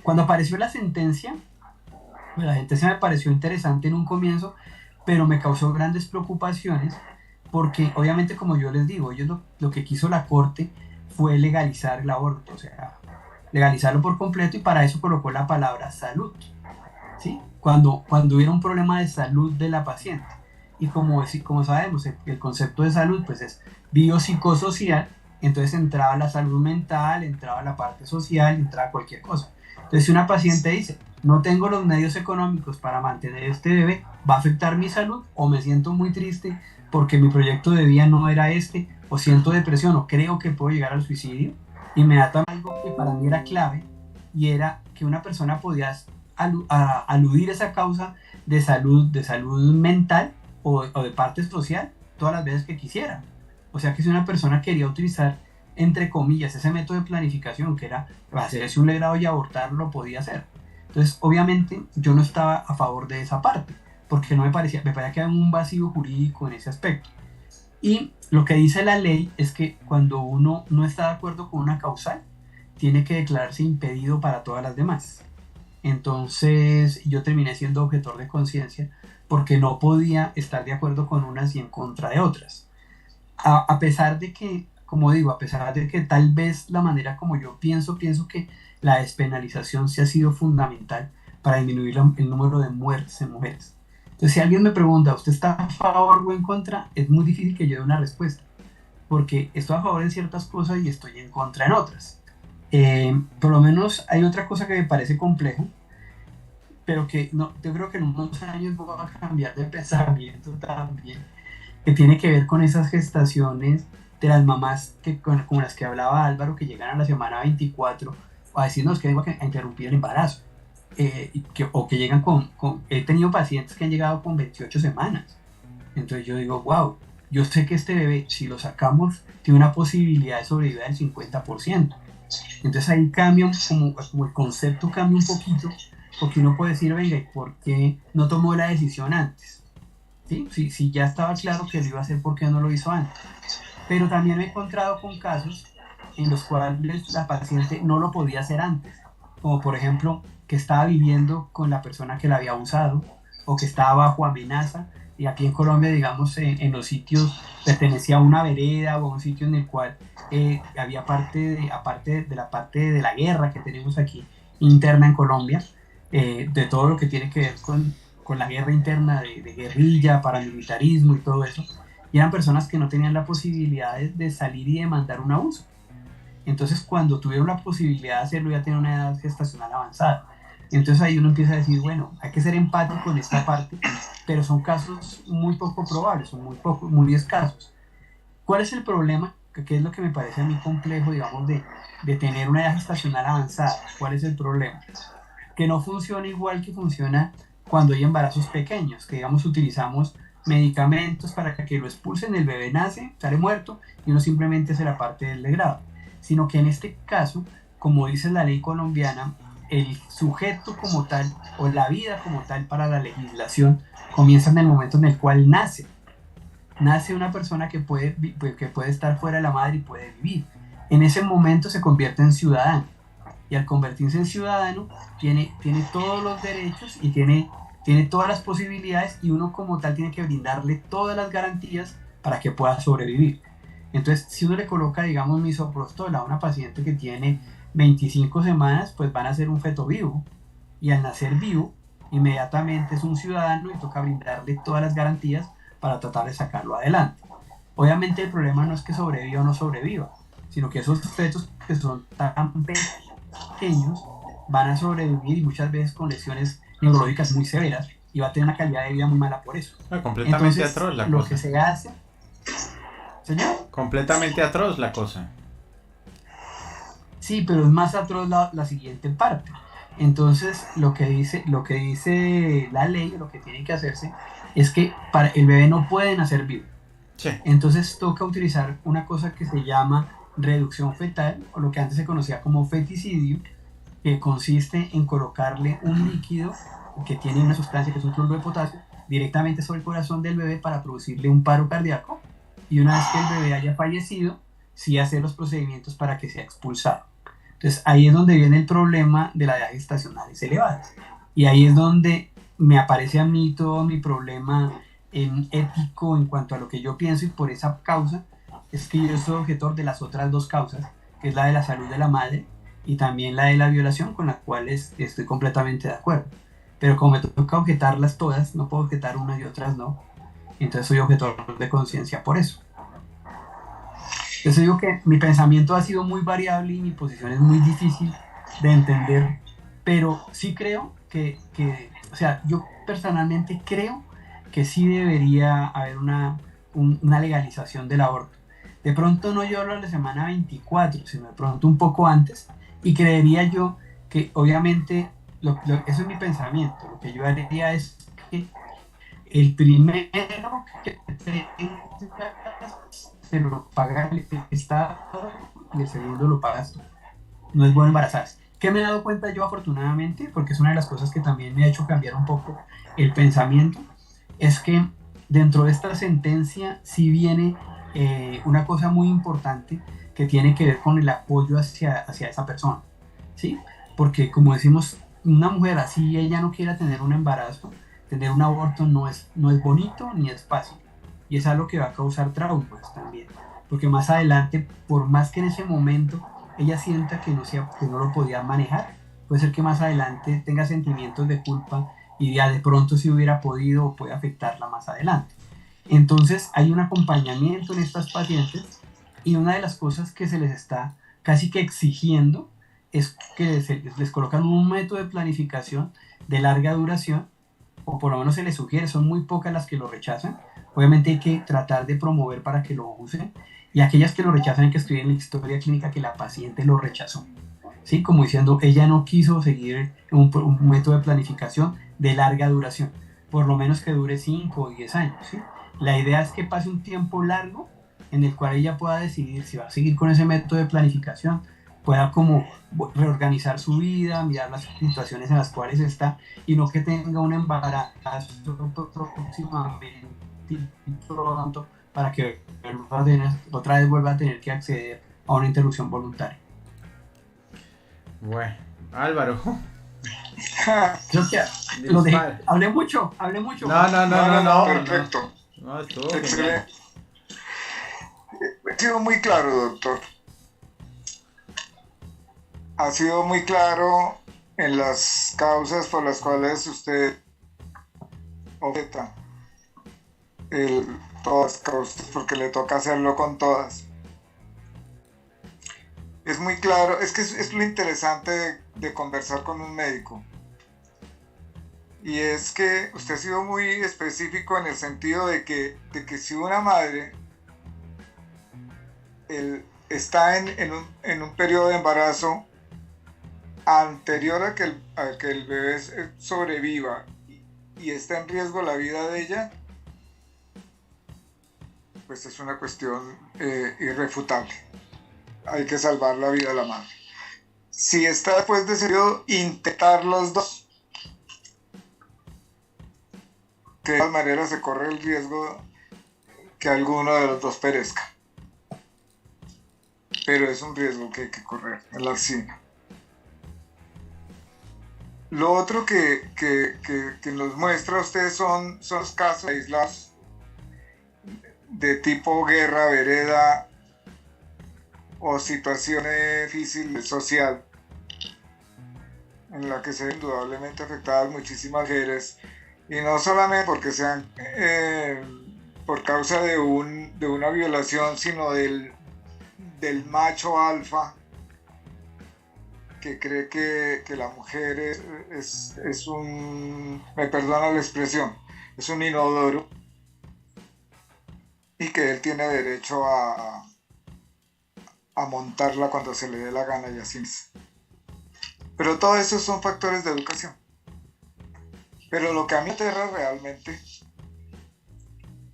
Speaker 4: Cuando apareció la sentencia, pues la sentencia me pareció interesante en un comienzo, pero me causó grandes preocupaciones, porque obviamente, como yo les digo, ellos lo que quiso la corte fue legalizar el aborto, o sea, legalizarlo por completo, y para eso colocó la palabra salud, ¿sí? Cuando hubiera un problema de salud de la paciente. Y como sabemos, el concepto de salud pues es biopsicosocial, entonces entraba la salud mental, entraba la parte social, entraba cualquier cosa. Entonces, si una paciente dice, no tengo los medios económicos para mantener este bebé, va a afectar mi salud, o me siento muy triste porque mi proyecto de vida no era este, o siento depresión, o creo que puedo llegar al suicidio, inmediatamente algo que para mí era clave, y era que una persona podía aludir a esa causa de salud mental o de parte social todas las veces que quisiera. O sea que si una persona quería utilizar, entre comillas, ese método de planificación, que era hacerse un legrado y abortar, lo podía hacer. Entonces, obviamente, yo no estaba a favor de esa parte, porque me parecía que había un vacío jurídico en ese aspecto. Y lo que dice la ley es que cuando uno no está de acuerdo con una causal, tiene que declararse impedido para todas las demás. Entonces, yo terminé siendo objetor de conciencia porque no podía estar de acuerdo con unas y en contra de otras. A pesar de que, como digo, a pesar de que tal vez la manera como yo pienso que la despenalización sí ha sido fundamental para disminuir el número de muertes en mujeres. Entonces, si alguien me pregunta, ¿usted está a favor o en contra? Es muy difícil que yo dé una respuesta, porque estoy a favor en ciertas cosas y estoy en contra en otras. Por lo menos hay otra cosa que me parece complejo, pero que no, yo creo que en unos años voy a cambiar de pensamiento también, que tiene que ver con esas gestaciones de las mamás como las que hablaba Álvaro, que llegan a la semana 24 a decirnos que vengo a interrumpir el embarazo, o que llegan he tenido pacientes que han llegado con 28 semanas. Entonces yo digo, wow, yo sé que este bebé, si lo sacamos, tiene una posibilidad de sobrevivir del 50%. Entonces ahí cambia, como el concepto cambia un poquito, porque uno puede decir, venga, ¿y por qué no tomó la decisión antes? ¿Sí? Si ya estaba claro que lo iba a hacer, ¿por qué no lo hizo antes? Pero también me he encontrado con casos en los cuales la paciente no lo podía hacer antes, como por ejemplo que estaba viviendo con la persona que la había abusado, o que estaba bajo amenaza, y aquí en Colombia, digamos, en los sitios pertenecía a una vereda o a un sitio en el cual había aparte de la parte de la guerra que tenemos aquí interna en Colombia, de todo lo que tiene que ver con la guerra interna de guerrilla, paramilitarismo y todo eso, y eran personas que no tenían la posibilidad de salir y demandar un abuso. Entonces, cuando tuvieron la posibilidad de hacerlo, ya tenían una edad gestacional avanzada. Entonces ahí uno empieza a decir, bueno, hay que ser empático en esta parte, pero son casos muy poco probables, son muy escasos. ¿Cuál es el problema? ¿qué es lo que me parece a mí complejo, digamos, de tener una edad gestacional avanzada? ¿Cuál es el problema? Que no funciona igual que funciona cuando hay embarazos pequeños, que digamos utilizamos medicamentos para que lo expulsen, el bebé nace, sale muerto y uno simplemente hace la parte del degrado. Sino que en este caso, como dice la ley colombiana, el sujeto como tal o la vida como tal para la legislación comienza en el momento en el cual nace una persona que puede estar fuera de la madre y puede vivir. En ese momento se convierte en ciudadano y al convertirse en ciudadano tiene todos los derechos y tiene todas las posibilidades, y uno como tal tiene que brindarle todas las garantías para que pueda sobrevivir. Entonces, si uno le coloca, digamos, misoprostol a una paciente que tiene 25 semanas, pues van a ser un feto vivo, y al nacer vivo, inmediatamente es un ciudadano y toca brindarle todas las garantías para tratar de sacarlo adelante. Obviamente el problema no es que sobreviva o no sobreviva, sino que esos fetos que son tan pequeños van a sobrevivir y muchas veces con lesiones neurológicas muy severas, y va a tener una calidad de vida muy mala por eso.
Speaker 1: Completamente entonces, atroz la
Speaker 4: lo
Speaker 1: cosa.
Speaker 4: Que se hace... ¿Señor?
Speaker 1: Completamente atroz la cosa.
Speaker 4: Sí, pero es más atroz la siguiente parte. Entonces, lo que dice la ley, lo que tiene que hacerse, es que el bebé no puede nacer vivo.
Speaker 1: Sí.
Speaker 4: Entonces toca utilizar una cosa que se llama reducción fetal, o lo que antes se conocía como feticidio, que consiste en colocarle un líquido que tiene una sustancia que es un cloruro de potasio directamente sobre el corazón del bebé para producirle un paro cardíaco, y una vez que el bebé haya fallecido, sí hacer los procedimientos para que sea expulsado. Entonces ahí es donde viene el problema de la edad gestacional elevada, y ahí es donde me aparece a mí todo mi problema ético en cuanto a lo que yo pienso, y por esa causa es que yo soy objetor de las otras dos causas, que es la de la salud de la madre y también la de la violación, con las cuales estoy completamente de acuerdo. Pero como me toca objetarlas todas, no puedo objetar unas y otras no, entonces soy objetor de conciencia por eso. Entonces digo que mi pensamiento ha sido muy variable y mi posición es muy difícil de entender, pero sí creo que o sea, yo personalmente creo que sí debería haber una legalización del aborto. De pronto no yo hablo de la semana 24, sino de pronto un poco antes, y creería yo que obviamente, eso es mi pensamiento, lo que yo haría es que el primero que se lo paga el Estado y el segundo lo pagas tú. No es bueno embarazarse. ¿Qué me he dado cuenta yo afortunadamente? Porque es una de las cosas que también me ha hecho cambiar un poco el pensamiento, es que dentro de esta sentencia sí viene una cosa muy importante que tiene que ver con el apoyo hacia esa persona, ¿sí? Porque como decimos, una mujer así, ella no quiera tener un embarazo, tener un aborto no es bonito ni es fácil, y es algo que va a causar traumas también, porque más adelante, por más que en ese momento ella sienta que no lo podía manejar, puede ser que más adelante tenga sentimientos de culpa y ya de pronto si hubiera podido o puede afectarla más adelante. Entonces hay un acompañamiento en estas pacientes, y una de las cosas que se les está casi que exigiendo es que les colocan un método de planificación de larga duración, o por lo menos se les sugiere, son muy pocas las que lo rechazan. Obviamente hay que tratar de promover para que lo usen, y aquellas que lo rechazan hay que escribir en la historia clínica que la paciente lo rechazó, ¿sí? Como diciendo, ella no quiso seguir un método de planificación de larga duración, por lo menos que dure 5 o 10 años, ¿sí? La idea es que pase un tiempo largo en el cual ella pueda decidir si va a seguir con ese método de planificación, pueda como reorganizar su vida, mirar las situaciones en las cuales está, y no que tenga un embarazo próximamente pronto para que otra vez vuelva a tener que acceder a una interrupción voluntaria.
Speaker 1: Bueno, Álvaro.
Speaker 4: Creo que hablé mucho.
Speaker 2: No, perfecto.
Speaker 1: No, estuvo
Speaker 2: excelente. Ha sido muy claro, doctor. Ha sido muy claro en las causas por las cuales usted objeta todas las causas, porque le toca hacerlo con todas. Es muy claro, es que es lo interesante de conversar con un médico. Y es que usted ha sido muy específico en el sentido de que si una madre está en un periodo de embarazo anterior a que el bebé sobreviva y está en riesgo la vida de ella, pues es una cuestión irrefutable. Hay que salvar la vida de la madre. Si está después decidido intentar los dos, que de todas maneras se corre el riesgo que alguno de los dos perezca. Pero es un riesgo que hay que correr en la cocina. Lo otro que nos muestra a ustedes son los casos aislados de tipo guerra, vereda o situaciones difíciles social en la que se ven indudablemente afectadas muchísimas mujeres, y no solamente porque sean por causa de una violación, sino del macho alfa que cree que la mujer es un, me perdona la expresión, es un inodoro y que él tiene derecho a montarla cuando se le dé la gana y así es. Pero todo eso son factores de educación. Pero lo que a mí me aterra realmente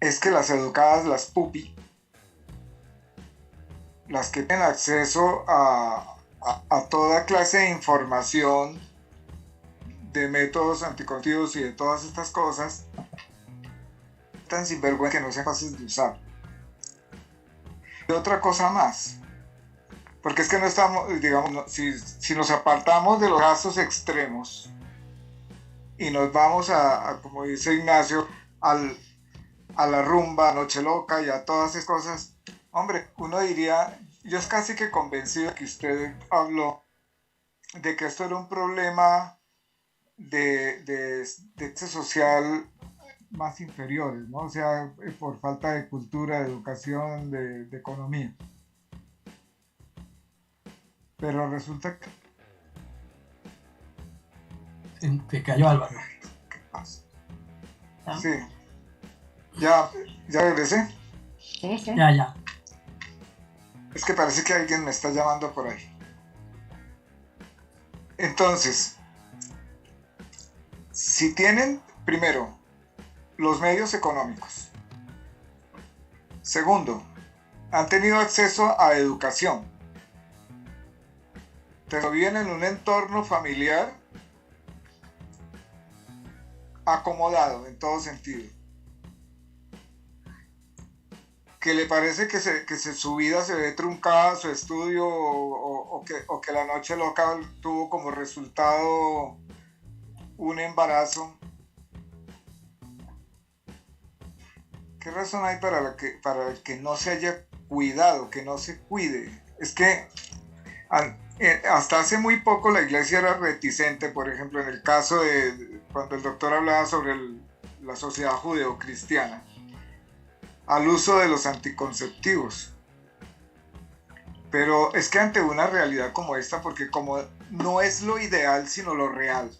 Speaker 2: es que las educadas, las pupi, las que tienen acceso a toda clase de información de métodos anticonceptivos y de todas estas cosas, tan sinvergüenza que no sean fáciles de usar. Y otra cosa más, porque es que no estamos, digamos, si nos apartamos de los casos extremos y nos vamos como dice Ignacio, a la rumba, noche loca y a todas esas cosas, hombre, uno diría, yo es casi que convencido de que usted habló de que esto era un problema de social más inferiores, ¿no? O sea, por falta de cultura, de educación, de economía. Pero resulta que...
Speaker 4: Se cayó Álvaro.
Speaker 2: ¿Qué pasa?
Speaker 3: ¿Ah?
Speaker 2: Sí. ¿Ya regresé?
Speaker 3: Sí, sí.
Speaker 4: Ya.
Speaker 2: Es que parece que alguien me está llamando por ahí. Entonces, si tienen, primero, los medios económicos. Segundo, han tenido acceso a educación. Pero viven en un entorno familiar acomodado en todo sentido. Que le parece que su vida se ve truncada, su estudio, o que la noche loca tuvo como resultado un embarazo. ¿Qué razón hay para el que no se haya cuidado, que no se cuide? Es que hasta hace muy poco la iglesia era reticente, por ejemplo, en el caso de cuando el doctor hablaba sobre la sociedad judeocristiana, al uso de los anticonceptivos. Pero es que ante una realidad como esta, porque como no es lo ideal sino lo real,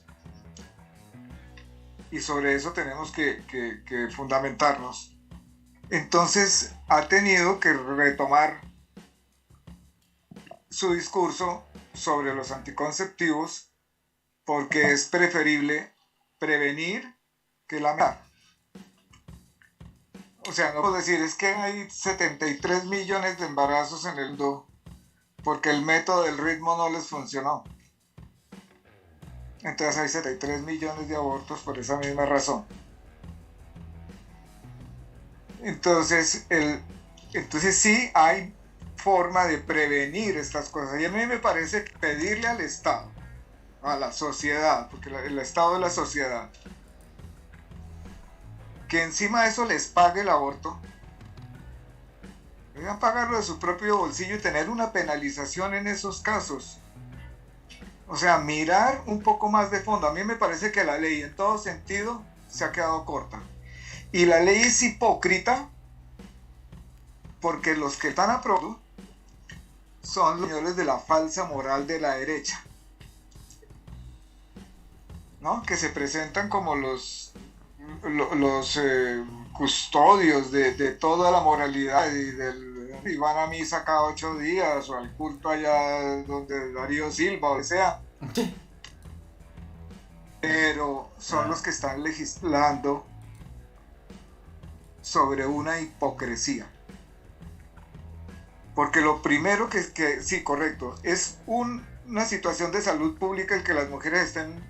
Speaker 2: y sobre eso tenemos que fundamentarnos, entonces ha tenido que retomar su discurso sobre los anticonceptivos, porque es preferible prevenir que lamentar. O sea, no puedo decir, es que hay 73 millones de embarazos en el mundo porque el método del ritmo no les funcionó. Entonces hay 73 millones de abortos por esa misma razón. Entonces sí hay forma de prevenir estas cosas. Y a mí me parece pedirle al Estado, a la sociedad, porque el Estado es la sociedad, que encima de eso les pague el aborto, deberían pagarlo de su propio bolsillo y tener una penalización en esos casos. O sea, mirar un poco más de fondo. A mí me parece que la ley en todo sentido se ha quedado corta. Y la ley es hipócrita porque los que están aprobando son los señores de la falsa moral de la derecha, ¿no? Que se presentan como los custodios de toda la moralidad y del y van a misa cada 8 días o al culto allá donde Darío Silva o sea. Pero son los que están legislando sobre una hipocresía. Porque lo primero que sí, correcto, es una situación de salud pública el que las mujeres estén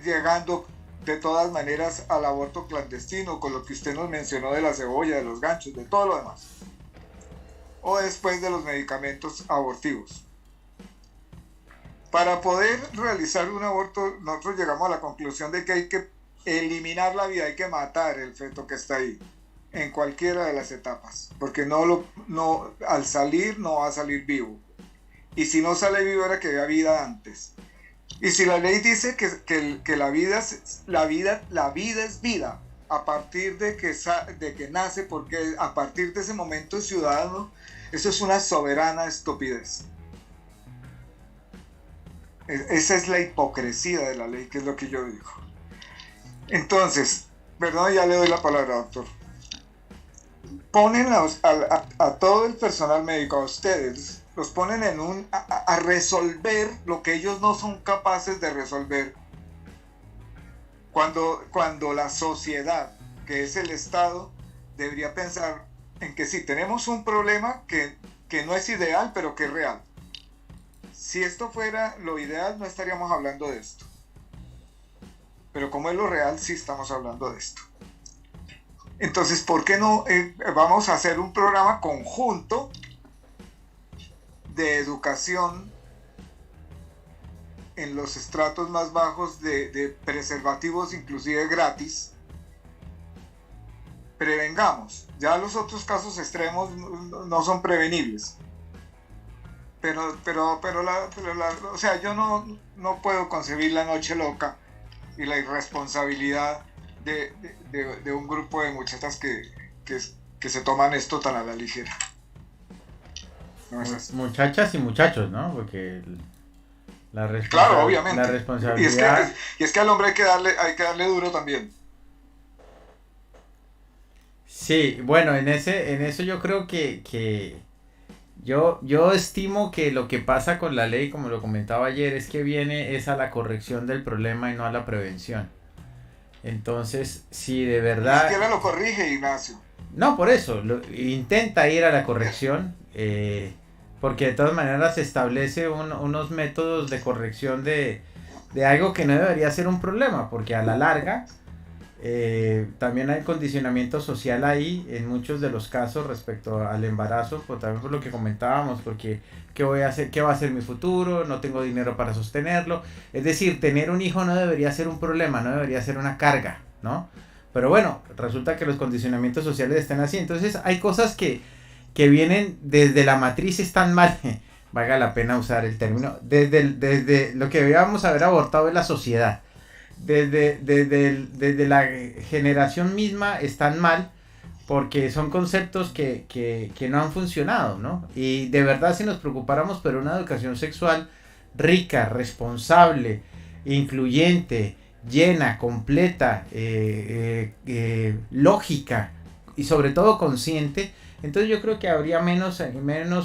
Speaker 2: llegando de todas maneras al aborto clandestino, con lo que usted nos mencionó de la cebolla, de los ganchos, de todo lo demás. O después de los medicamentos abortivos. Para poder realizar un aborto, nosotros llegamos a la conclusión de que hay que eliminar la vida, hay que matar el feto que está ahí, en cualquiera de las etapas, porque al salir no va a salir vivo. Y si no sale vivo era que había vida antes. Y si la ley dice que la vida es vida a partir de que nace, porque a partir de ese momento es ciudadano, eso es una soberana estupidez. Esa es la hipocresía de la ley, que es lo que yo digo. Entonces, perdón, ya le doy la palabra, doctor. Ponen a todo el personal médico, a ustedes, los ponen a resolver lo que ellos no son capaces de resolver. Cuando la sociedad, que es el Estado, debería pensar en que sí, tenemos un problema que no es ideal, pero que es real. Si esto fuera lo ideal, no estaríamos hablando de esto. Pero como es lo real, sí estamos hablando de esto. Entonces, ¿por qué no vamos a hacer un programa conjunto de educación en los estratos más bajos de preservativos, inclusive gratis? Prevengamos. Ya los otros casos extremos no son prevenibles. Pero o sea, yo no puedo concebir la noche loca y la irresponsabilidad de un grupo de muchachas que se toman esto tan a la ligera.
Speaker 1: No es así. Muchachas y muchachos, ¿no? Porque
Speaker 2: claro, obviamente.
Speaker 1: La responsabilidad...
Speaker 2: Y es que al hombre hay que darle duro también.
Speaker 1: Sí, bueno, en eso yo creo que yo estimo que lo que pasa con la ley, como lo comentaba ayer, es que viene a la corrección del problema y no a la prevención. Entonces, si de verdad...
Speaker 2: Ni siquiera lo corrige, Ignacio.
Speaker 1: No, por eso, intenta ir a la corrección, porque de todas maneras se establece unos métodos de corrección de algo que no debería ser un problema, porque a la larga... también hay condicionamiento social ahí en muchos de los casos respecto al embarazo, pues también por lo que comentábamos, porque ¿qué voy a hacer? ¿Qué va a ser mi futuro? No tengo dinero para sostenerlo. Es decir, tener un hijo no debería ser un problema, no debería ser una carga, ¿no? Pero bueno, resulta que los condicionamientos sociales están así. Entonces hay cosas que vienen desde la matriz, están mal, valga la pena usar el término, desde lo que debíamos haber abortado es la sociedad. Desde la generación misma están mal, porque son conceptos que no han funcionado, ¿no? Y de verdad, si nos preocupáramos por una educación sexual rica, responsable, incluyente, llena, completa, lógica y sobre todo consciente, entonces yo creo que habría menos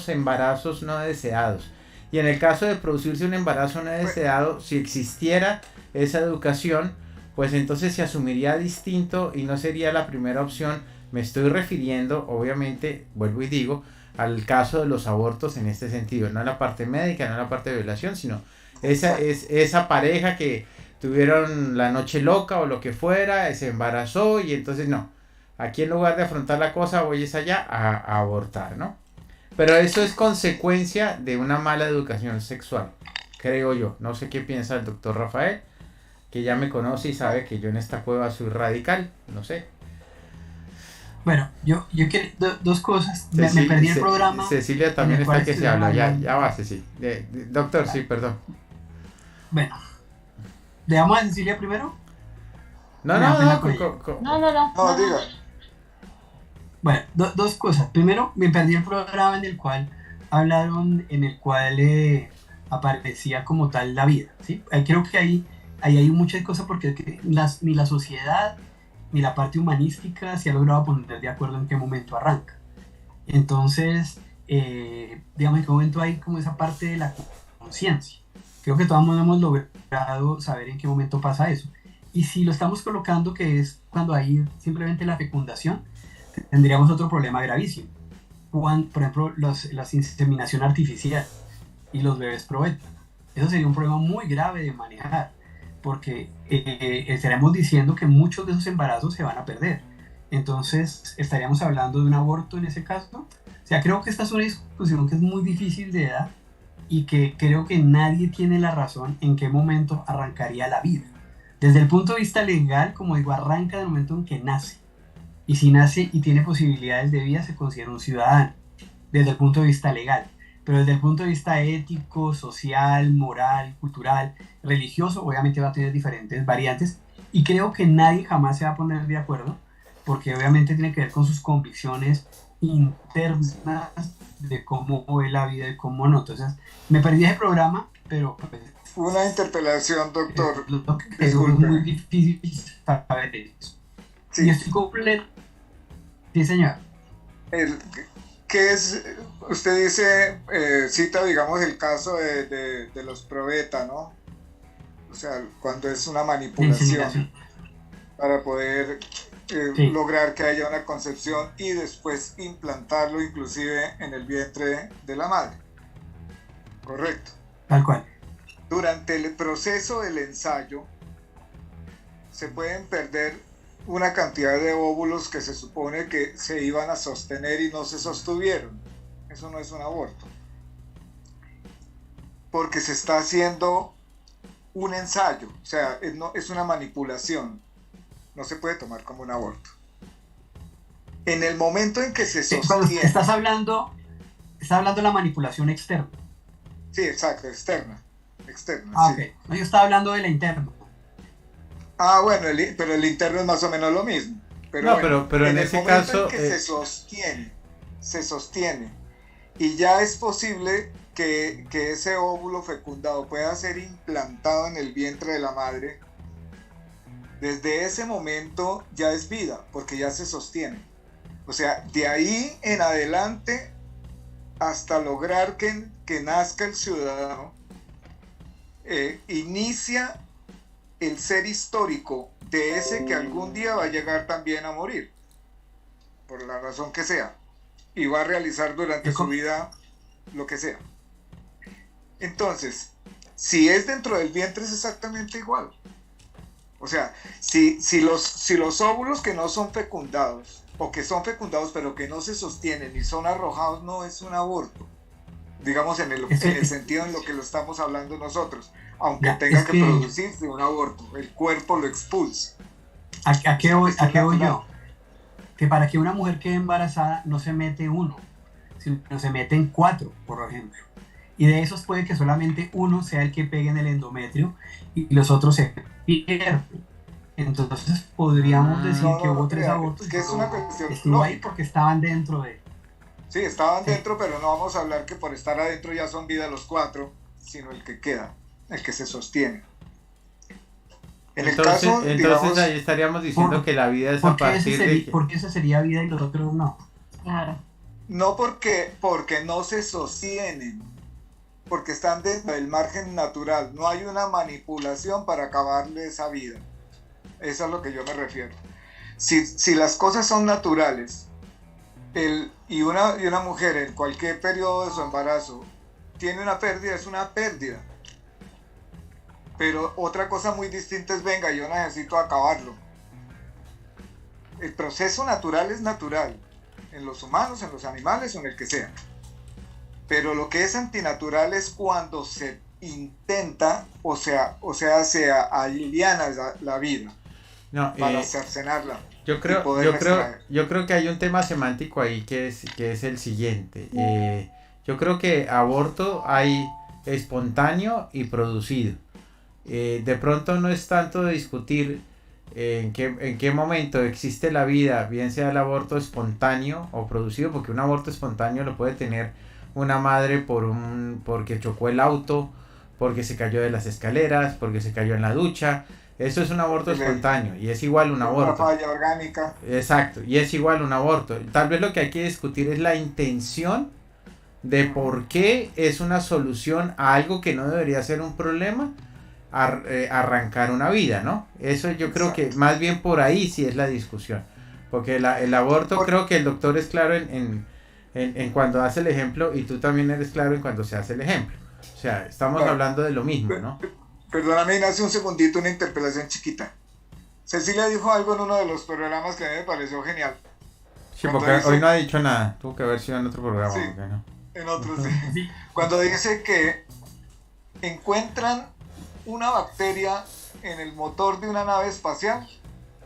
Speaker 1: embarazos no deseados. Y en el caso de producirse un embarazo no deseado, si existiera esa educación, pues entonces se asumiría distinto y no sería la primera opción. Me estoy refiriendo, obviamente, vuelvo y digo, al caso de los abortos en este sentido, no a la parte médica, no a la parte de violación, sino esa pareja que tuvieron la noche loca o lo que fuera, se embarazó y entonces no, aquí en lugar de afrontar la cosa voy allá a abortar, ¿no? Pero eso es consecuencia de una mala educación sexual, creo yo. No sé qué piensa el doctor Rafael, que ya me conoce y sabe que yo en esta cueva soy radical, no sé.
Speaker 4: Bueno, yo quiero dos cosas. Me perdí el programa.
Speaker 1: Cecilia también está que se habla, ya va Cecilia. Doctor, sí, perdón.
Speaker 4: Bueno, ¿le damos a Cecilia primero?
Speaker 1: No,
Speaker 2: diga.
Speaker 4: Bueno, dos cosas. Primero, me perdí el programa en el cual hablaron, aparecía como tal la vida, ¿sí? Creo que ahí hay muchas cosas porque ni la sociedad ni la parte humanística se ha logrado poner de acuerdo en qué momento arranca. Entonces, digamos, en qué momento hay como esa parte de la conciencia. Creo que todos hemos logrado saber en qué momento pasa eso. Y si lo estamos colocando, que es cuando hay simplemente la fecundación, tendríamos otro problema gravísimo. Cuando, por ejemplo, la inseminación artificial y los bebés probeta. Eso sería un problema muy grave de manejar, porque estaremos diciendo que muchos de esos embarazos se van a perder. Entonces, estaríamos hablando de un aborto en ese caso. O sea, creo que esta es una discusión que es muy difícil de dar y que creo que nadie tiene la razón en qué momento arrancaría la vida. Desde el punto de vista legal, como digo, arranca del momento en que nace. Y si nace y tiene posibilidades de vida, se considera un ciudadano, desde el punto de vista legal. Pero desde el punto de vista ético, social, moral, cultural, religioso, obviamente va a tener diferentes variantes. Y creo que nadie jamás se va a poner de acuerdo, porque obviamente tiene que ver con sus convicciones internas de cómo ve la vida y cómo no. Entonces, me perdí ese programa, pero pues,
Speaker 2: una interpelación, doctor.
Speaker 4: Es muy difícil saber eso.
Speaker 2: Sí.
Speaker 4: Y estoy completo. Sí, señor.
Speaker 2: ¿Qué es? Usted dice, cita, digamos, el caso de los probeta, ¿no? O sea, cuando es una manipulación para poder lograr que haya una concepción y después implantarlo inclusive en el vientre de la madre. Correcto.
Speaker 4: Tal cual.
Speaker 2: Durante el proceso del ensayo se pueden perder una cantidad de óvulos que se supone que se iban a sostener y no se sostuvieron. Eso no es un aborto. Porque se está haciendo un ensayo, o sea, es una manipulación. No se puede tomar como un aborto. En el momento en que se sostiene...
Speaker 4: Estás hablando de la manipulación externa.
Speaker 2: Sí, exacto, externa. Sí.
Speaker 4: Okay. No, yo estaba hablando de la interna.
Speaker 2: Bueno, pero el interno es más o menos lo mismo. Pero
Speaker 1: no,
Speaker 2: bueno,
Speaker 1: pero en ese caso...
Speaker 2: En que se sostiene, y ya es posible que ese óvulo fecundado pueda ser implantado en el vientre de la madre. Desde ese momento ya es vida, porque ya se sostiene. O sea, de ahí en adelante, hasta lograr que nazca el ciudadano, inicia el ser histórico de ese que algún día va a llegar también a morir, por la razón que sea, y va a realizar durante su vida lo que sea. Entonces, si es dentro del vientre es exactamente igual. O sea, si los óvulos que no son fecundados, o que son fecundados pero que no se sostienen y son arrojados, no es un aborto. Digamos en el sentido en lo que lo estamos hablando nosotros, aunque tenga que producirse un aborto, el cuerpo lo expulsa.
Speaker 4: ¿A qué voy yo? Que para que una mujer quede embarazada no se mete uno, sino se meten 4, por ejemplo. Y de esos puede que solamente uno sea el que pegue en el endometrio y los otros se pierden. Entonces podríamos decir que hubo 3 abortos.
Speaker 2: Es que es una cuestión
Speaker 4: estuvo ahí porque estaban dentro de...
Speaker 2: Sí, estaban dentro, pero no vamos a hablar que por estar adentro ya son vida los 4, sino el que queda, el que se sostiene.
Speaker 1: Entonces ahí estaríamos diciendo que la vida es a partir de...
Speaker 4: ¿Por qué ese sería vida y los otros no?
Speaker 3: Claro.
Speaker 2: No porque no se sostienen, porque están dentro del margen natural. No hay una manipulación para acabarle esa vida. Eso es a lo que yo me refiero. Si las cosas son naturales, y una mujer en cualquier periodo de su embarazo tiene una pérdida, es una pérdida. Pero otra cosa muy distinta es, venga, yo necesito acabarlo. El proceso natural es natural, en los humanos, en los animales o en el que sea. Pero lo que es antinatural es cuando se intenta, o sea, se aliviana la vida para cercenarla.
Speaker 1: Yo creo que hay un tema semántico ahí que es el siguiente. Yo creo que aborto hay espontáneo y producido. De pronto no es tanto de discutir en qué momento existe la vida, bien sea el aborto espontáneo o producido, porque un aborto espontáneo lo puede tener una madre porque chocó el auto, porque se cayó de las escaleras, porque se cayó en la ducha. Eso es un aborto
Speaker 2: Le-
Speaker 1: espontáneo y es igual un
Speaker 2: Una
Speaker 1: aborto.
Speaker 2: falla orgánica.
Speaker 1: Exacto, y es igual un aborto. Tal vez lo que hay que discutir es la intención de por qué es una solución a algo que no debería ser un problema, arrancar una vida, ¿no? Eso yo creo que
Speaker 2: Exacto.
Speaker 1: más bien por ahí sí es la discusión. Porque el aborto,
Speaker 2: Por-
Speaker 1: creo que el doctor es claro en cuando hace el ejemplo y tú también eres claro en cuando se hace el ejemplo. O sea, estamos
Speaker 2: Claro.
Speaker 1: hablando de lo mismo,
Speaker 2: Pe-
Speaker 1: ¿no?
Speaker 2: Perdóname, Ignacio, un segundito, una interpelación chiquita. Cecilia dijo algo en uno de los programas que a mí me pareció genial.
Speaker 1: Sí,
Speaker 2: Cuando
Speaker 1: porque
Speaker 2: dice-
Speaker 1: hoy no ha dicho nada. Tuvo que haber sido en otro programa.
Speaker 2: Sí.
Speaker 1: ¿O qué no?
Speaker 2: En otros, sí.
Speaker 4: Sí.
Speaker 2: Cuando dice que encuentran una bacteria en el motor de una nave espacial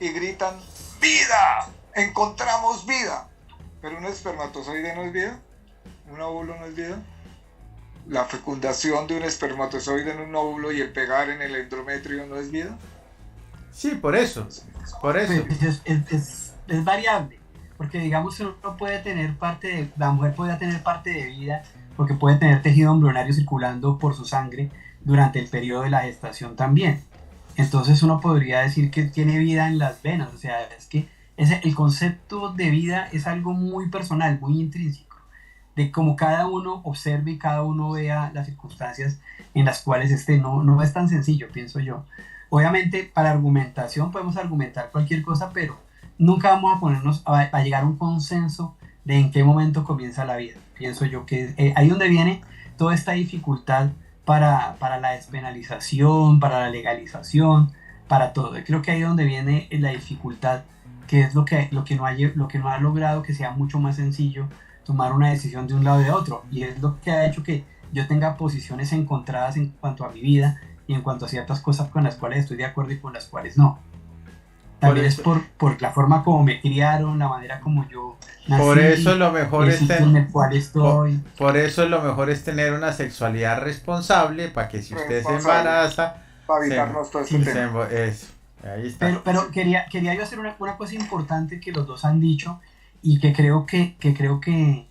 Speaker 2: y gritan ¡vida! ¡Encontramos vida! Pero un espermatozoide no es vida, un óvulo no es vida. La fecundación de un espermatozoide en un óvulo y el pegar en el endometrio no es vida.
Speaker 1: Sí, por eso. Por eso.
Speaker 4: Pues es variable, porque digamos uno puede tener parte de, la mujer puede tener parte de vida, porque puede tener tejido embrionario circulando por su sangre durante el periodo de la gestación también. Entonces uno podría decir que tiene vida en las venas, o sea, es que el concepto de vida es algo muy personal, muy intrínseco, de cómo cada uno observe y cada uno vea las circunstancias en las cuales esté. No es tan sencillo, pienso yo. Obviamente, para argumentación podemos argumentar cualquier cosa, pero nunca vamos a ponernos a llegar a un consenso de en qué momento comienza la vida. Pienso yo que ahí donde viene toda esta dificultad para la despenalización, para la legalización, para todo. Creo que ahí donde viene la dificultad, que es lo que no ha logrado que sea mucho más sencillo tomar una decisión de un lado y de otro. Y es lo que ha hecho que yo tenga posiciones encontradas en cuanto a mi vida y en cuanto a ciertas cosas con las cuales estoy de acuerdo y con las cuales no. También es por la forma como me criaron, la manera como yo nací.
Speaker 1: Por eso lo mejor es
Speaker 4: en el cual estoy.
Speaker 1: por eso lo mejor es tener una sexualidad responsable para que si usted se embaraza,
Speaker 2: Para evitarnos todo este tema.
Speaker 1: eso, ahí está.
Speaker 4: Pero quería yo hacer una cosa importante que los dos han dicho y que creo que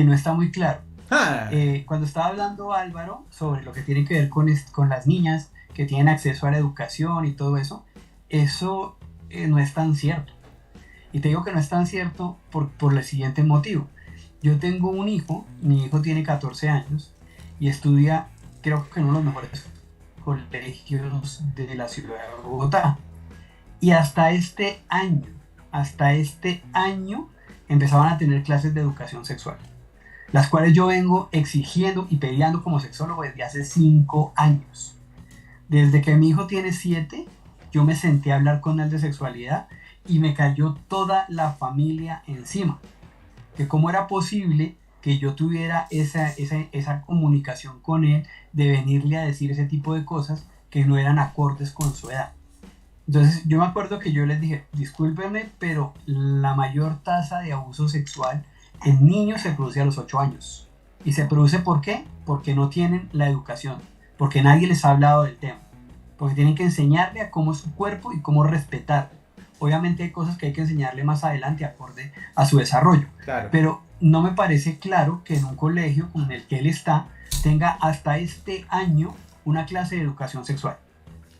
Speaker 4: no está muy claro.
Speaker 1: Ah,
Speaker 4: Cuando estaba hablando Álvaro sobre lo que tiene que ver con las niñas que tienen acceso a la educación y todo eso no es tan cierto. Y te digo que no es tan cierto por el siguiente motivo. Yo tengo un hijo, mi hijo tiene 14 años y estudia, creo que en uno de los mejores colegios de la ciudad de Bogotá. Y hasta este año empezaban a tener clases de educación sexual, las cuales yo vengo exigiendo y peleando como sexólogo desde hace 5 años. Desde que mi hijo tiene 7, yo me senté a hablar con él de sexualidad y me cayó toda la familia encima. Que cómo era posible que yo tuviera esa comunicación con él, de venirle a decir ese tipo de cosas que no eran acordes con su edad. Entonces yo me acuerdo que yo les dije, discúlpenme, pero la mayor tasa de abuso sexual en niños se produce a los 8 años. ¿Y se produce por qué? Porque no tienen la educación, porque nadie les ha hablado del tema, porque tienen que enseñarle a cómo es su cuerpo y cómo respetarlo. Obviamente hay cosas que hay que enseñarle más adelante acorde a su desarrollo,
Speaker 1: claro.
Speaker 4: pero no me parece claro que en un colegio como el que él está tenga hasta este año una clase de educación sexual,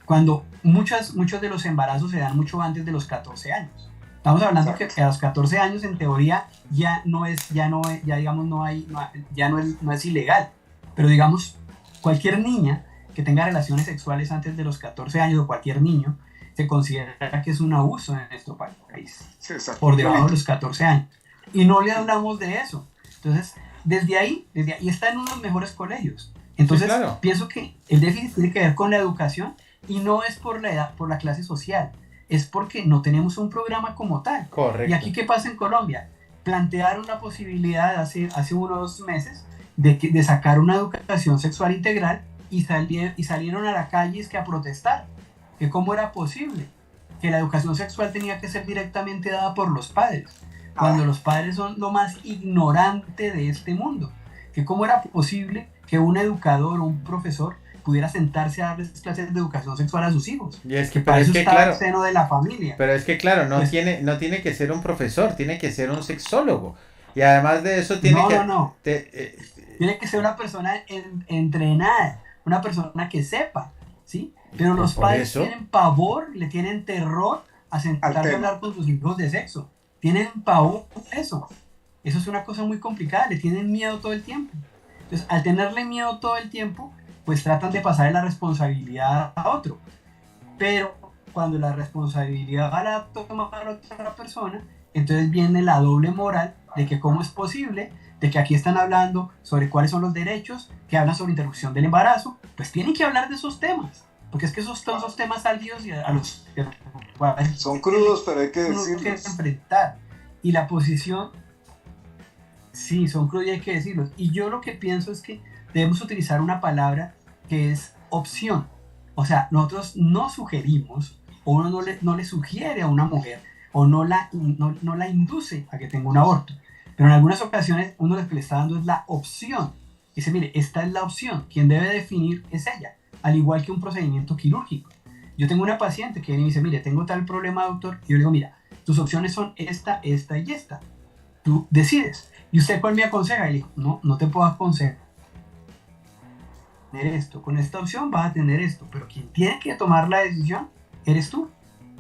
Speaker 4: cuando muchos de los embarazos se dan mucho antes de los 14 años. Estamos hablando que a los 14 años en teoría ya no es ilegal, pero digamos cualquier niña que tenga relaciones sexuales antes de los 14 años o cualquier niño se considera que es un abuso en nuestro país,
Speaker 2: Sí,
Speaker 4: por debajo de los 14 años. Y no le hablamos de eso. Entonces, desde ahí está en uno de los mejores colegios. Entonces,
Speaker 1: Sí, claro.
Speaker 4: pienso que el déficit tiene que ver con la educación y no es por la edad, por la clase social. Es porque no tenemos un programa como tal.
Speaker 1: Correcto.
Speaker 4: ¿Y aquí qué pasa en Colombia? Plantearon la posibilidad hace unos meses de sacar una educación sexual integral y salieron a la calle a protestar. Que cómo era posible que la educación sexual tenía que ser directamente dada por los padres, cuando los padres son lo más ignorante de este mundo. Que cómo era posible que un educador o un profesor pudiera sentarse a darles clases de educación sexual a sus hijos.
Speaker 1: Y es que,
Speaker 4: para eso está
Speaker 1: claro,
Speaker 4: el seno de la familia.
Speaker 1: pero es que claro, no
Speaker 4: Pues-
Speaker 1: tiene que ser un profesor, tiene que ser un sexólogo. Y además de eso tiene
Speaker 4: Tiene que ser una persona entrenada, una persona que sepa, ¿sí? Pero
Speaker 1: Pues
Speaker 4: los
Speaker 1: por
Speaker 4: padres
Speaker 1: eso,
Speaker 4: tienen pavor, le tienen terror a
Speaker 2: al
Speaker 4: sentarse a
Speaker 2: tema.
Speaker 4: hablar con sus hijos de sexo. Tienen pavor a eso. Eso es una cosa muy complicada, le tienen miedo todo el tiempo. Entonces, al tenerle miedo todo el tiempo, pues tratan de pasarle la responsabilidad a otro. Pero cuando la responsabilidad la toma para otra persona, entonces viene la doble moral de que cómo es posible, de que aquí están hablando sobre cuáles son los derechos, que hablan sobre interrupción del embarazo, pues tienen que hablar de esos temas, porque es que esos son esos temas álgidos y a los cuales
Speaker 2: Son crudos, pero hay que
Speaker 4: uno que
Speaker 2: decirlos.
Speaker 4: enfrentar. Y la posición, sí, son crudos y hay que decirlos. Y yo lo que pienso es que debemos utilizar una palabra que es opción. O sea, nosotros no sugerimos, o uno no le sugiere a una mujer, o no la induce a que tenga un aborto. Pero en algunas ocasiones uno lo que le está dando es la opción. Dice, mire, esta es la opción. Quien debe definir es ella. Al igual que un procedimiento quirúrgico. Yo tengo una paciente que viene y me dice, mire, tengo tal problema, doctor. Y yo le digo, mira, tus opciones son esta, esta y esta. Tú decides. ¿Y usted cuál me aconseja? Y le digo, no te puedo aconsejar esto. Con esta opción vas a tener esto. Pero quien tiene que tomar la decisión eres tú.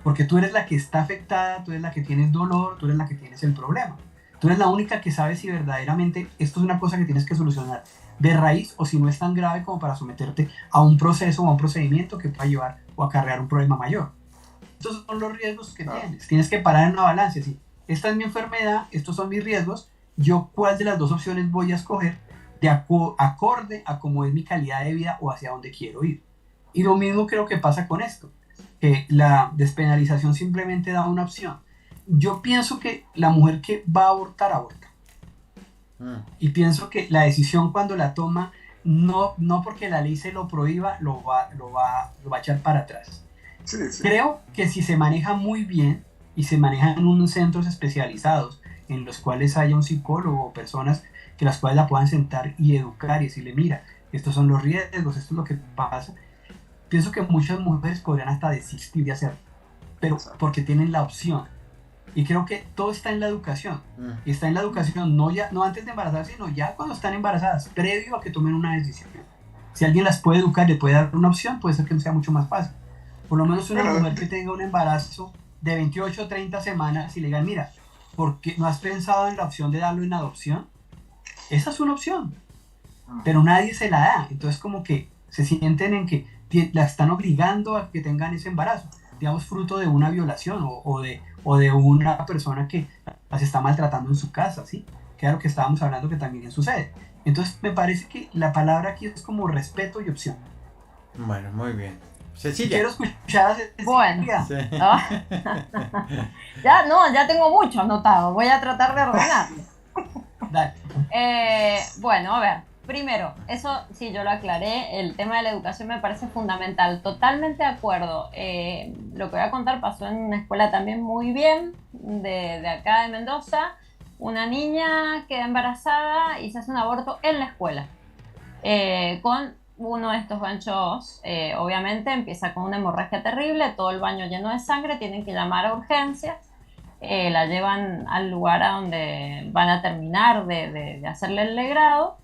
Speaker 4: Porque tú eres la que está afectada, tú eres la que tienes dolor, tú eres la que tienes el problema. Tú eres la única que sabe si verdaderamente esto es una cosa que tienes que solucionar de raíz o si no es tan grave como para someterte a un proceso o a un procedimiento que pueda llevar o acarrear un problema mayor. Estos son los riesgos que tienes. Tienes que parar en una balanza. Si esta es mi enfermedad, estos son mis riesgos, yo cuál de las dos opciones voy a escoger de acorde a cómo es mi calidad de vida o hacia dónde quiero ir. Y lo mismo creo que pasa con esto, que la despenalización simplemente da una opción. Yo pienso que la mujer que va a abortar, aborta. Y pienso que la decisión cuando la toma, no porque la ley se lo prohíba, lo va a echar para atrás.
Speaker 2: Sí, sí.
Speaker 4: Creo que si se maneja muy bien y se maneja en unos centros especializados en los cuales haya un psicólogo o personas que las cuales la puedan sentar y educar y decirle, mira, estos son los riesgos, esto es lo que pasa, pienso que muchas mujeres podrían hasta desistir de hacerlo, pero porque tienen la opción. Y creo que todo está en la educación. Y está en la educación no antes de embarazarse, sino ya cuando están embarazadas, previo a que tomen una decisión. Si alguien las puede educar, le puede dar una opción, puede ser que sea mucho más fácil. Por lo menos una mujer que tenga un embarazo de 28 o 30 semanas y le digan, mira, ¿por qué no has pensado en la opción de darlo en adopción? Esa es una opción, pero nadie se la da. Entonces como que se sienten en que la están obligando a que tengan ese embarazo, digamos, fruto de una violación o de una persona que las está maltratando en su casa, ¿sí? Que era lo que estábamos hablando que también sucede. Entonces me parece que la palabra aquí es como respeto y opción.
Speaker 1: Bueno, muy bien. Cecilia.
Speaker 4: Quiero escuchar a Cecilia.
Speaker 3: Bueno,
Speaker 1: Sí.
Speaker 3: ya tengo mucho anotado. Voy a tratar de ordenar.
Speaker 4: Dale.
Speaker 3: Bueno, a ver. Primero, eso sí, yo lo aclaré. El tema de la educación me parece fundamental. Totalmente de acuerdo. Lo que voy a contar pasó en una escuela también muy bien, de acá de Mendoza. Una niña queda embarazada y se hace un aborto en la escuela. Con uno de estos ganchos, obviamente empieza con una hemorragia terrible, todo el baño lleno de sangre, tienen que llamar a urgencias, la llevan al lugar a donde van a terminar de hacerle el legrado,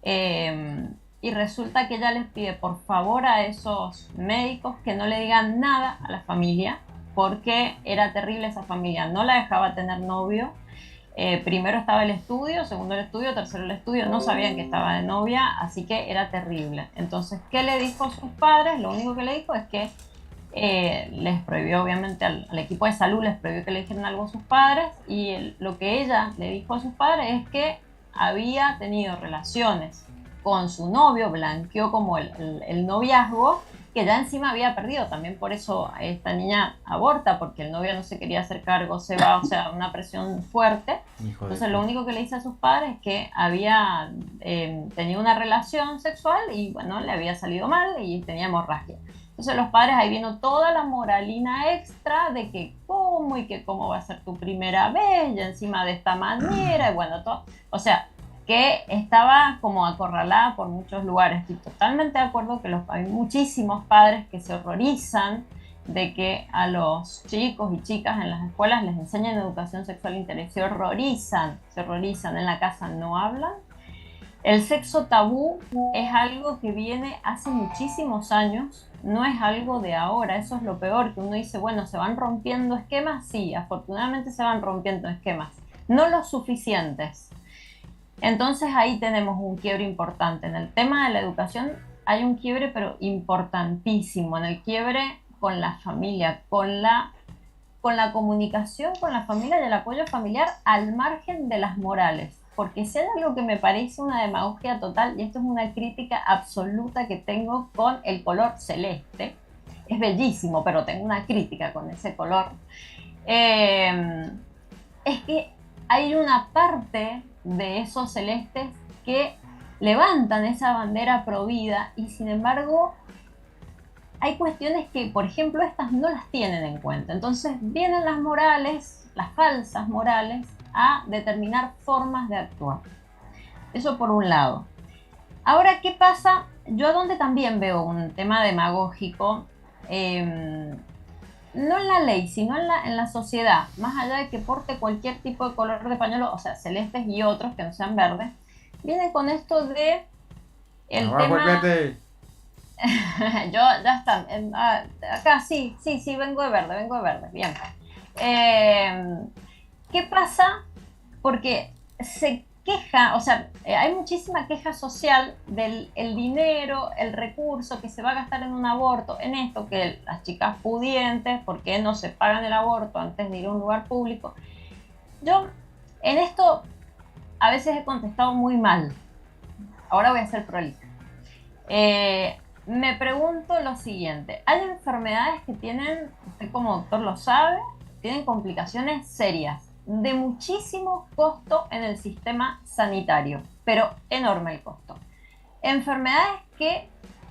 Speaker 3: y resulta que ella les pide por favor a esos médicos que no le digan nada a la familia, porque era terrible esa familia, no la dejaba tener novio. Primero estaba el estudio, segundo el estudio, tercero el estudio, no sabían que estaba de novia, así que era terrible. Entonces, ¿qué le dijo a sus padres? Lo único que le dijo es que les prohibió, obviamente, al equipo de salud les prohibió que le dijeran algo a sus padres, y lo que ella le dijo a sus padres es que había tenido relaciones con su novio, blanqueó como el noviazgo, que ya encima había perdido. También por eso esta niña aborta, porque el novio no se quería hacer cargo, se va, o sea, una presión fuerte. Entonces lo único que le dice a sus padres es que había tenido una relación sexual y bueno, le había salido mal y tenía hemorragia. Entonces los padres, ahí vino toda la moralina extra de que cómo y que cómo va a ser tu primera vez y encima de esta manera y bueno, todo, o sea, que estaba como acorralada por muchos lugares. Estoy totalmente de acuerdo que hay muchísimos padres que se horrorizan de que a los chicos y chicas en las escuelas les enseñan educación sexual integral, se horrorizan, en la casa no hablan. El sexo tabú es algo que viene hace muchísimos años no es algo de ahora, eso es lo peor, que uno dice, bueno, ¿se van rompiendo esquemas? Sí, afortunadamente se van rompiendo esquemas, no los suficientes. Entonces ahí tenemos un quiebre importante. En el tema de la educación hay un quiebre, pero importantísimo, en el quiebre con la familia, con la comunicación con la familia y el apoyo familiar al margen de las morales. Porque si hay algo que me parece una demagogia total, y esto es una crítica absoluta que tengo con el color celeste, es bellísimo, pero tengo una crítica con ese color, es que hay una parte de esos celestes que levantan esa bandera pro vida y sin embargo hay cuestiones que, por ejemplo, estas no las tienen en cuenta. Entonces vienen las morales, las falsas morales, a determinar formas de actuar. Eso por un lado. Ahora, ¿qué pasa? Yo donde también veo un tema demagógico, no en la ley, sino en la sociedad, más allá de que porte cualquier tipo de color de pañuelo, o sea, celestes y otros que no sean verdes, viene con esto de el
Speaker 1: Abajo el
Speaker 3: tema...
Speaker 1: verde.
Speaker 3: Yo, ya está, acá sí, vengo de verde, bien. ¿Qué pasa? Porque se queja, o sea, hay muchísima queja social del el dinero, el recurso que se va a gastar en un aborto, en esto, que las chicas pudientes, ¿por qué no se pagan el aborto antes de ir a un lugar público? Yo en esto a veces he contestado muy mal. Ahora voy a ser prolija. Me pregunto lo siguiente, hay enfermedades que tienen, usted como doctor lo sabe, tienen complicaciones serias, de muchísimo costo en el sistema sanitario, pero enorme el costo. Enfermedades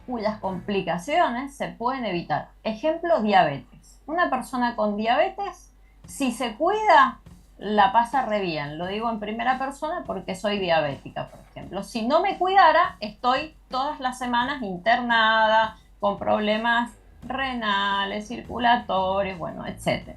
Speaker 3: cuyas complicaciones se pueden evitar. Ejemplo, diabetes. Una persona con diabetes, si se cuida, la pasa re bien. Lo digo en primera persona porque soy diabética, por ejemplo. Si no me cuidara, estoy todas las semanas internada, con problemas renales, circulatorios, bueno, etc.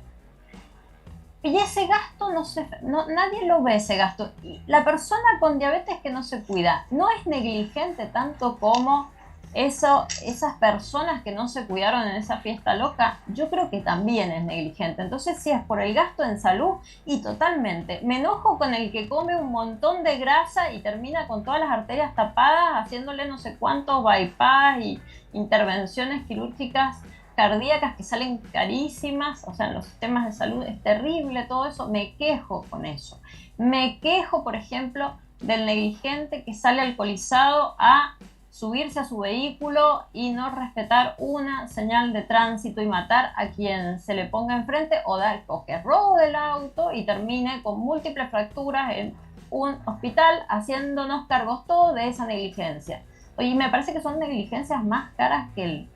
Speaker 3: Y ese gasto nadie lo ve, ese gasto. Y la persona con diabetes que no se cuida no es negligente tanto como esas personas que no se cuidaron en esa fiesta loca. Yo creo que también es negligente. Entonces, si es por el gasto en salud, y totalmente. Me enojo con el que come un montón de grasa y termina con todas las arterias tapadas, haciéndole no sé cuántos bypass y intervenciones quirúrgicas cardíacas que salen carísimas, o sea, en los sistemas de salud es terrible todo eso, me quejo con eso. Me quejo, por ejemplo, del negligente que sale alcoholizado a subirse a su vehículo y no respetar una señal de tránsito y matar a quien se le ponga enfrente, o que robe el auto y termine con múltiples fracturas en un hospital, haciéndonos cargos todos de esa negligencia. Y me parece que son negligencias más caras que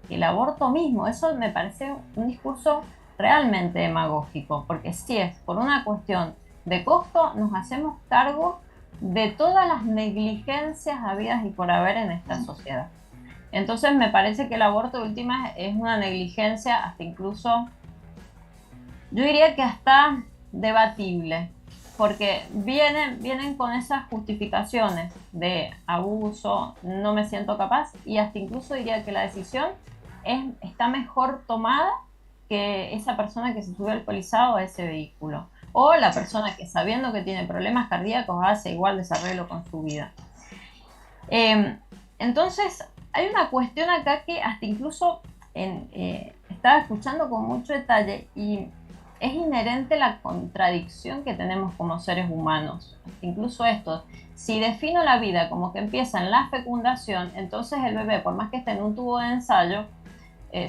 Speaker 3: el aborto mismo. Eso me parece un discurso realmente demagógico, porque si es por una cuestión de costo, nos hacemos cargo de todas las negligencias habidas y por haber en esta sociedad. Entonces me parece que el aborto de última es una negligencia hasta incluso, yo diría que hasta debatible, porque vienen con esas justificaciones de abuso, no me siento capaz, y hasta incluso diría que la decisión está mejor tomada que esa persona que se subió alcoholizado a ese vehículo, o la persona que sabiendo que tiene problemas cardíacos hace igual desarrollo con su vida. Entonces hay una cuestión acá que hasta incluso estaba escuchando con mucho detalle y es inherente la contradicción que tenemos como seres humanos. Incluso esto, si defino la vida como que empieza en la fecundación, entonces el bebé, por más que esté en un tubo de ensayo,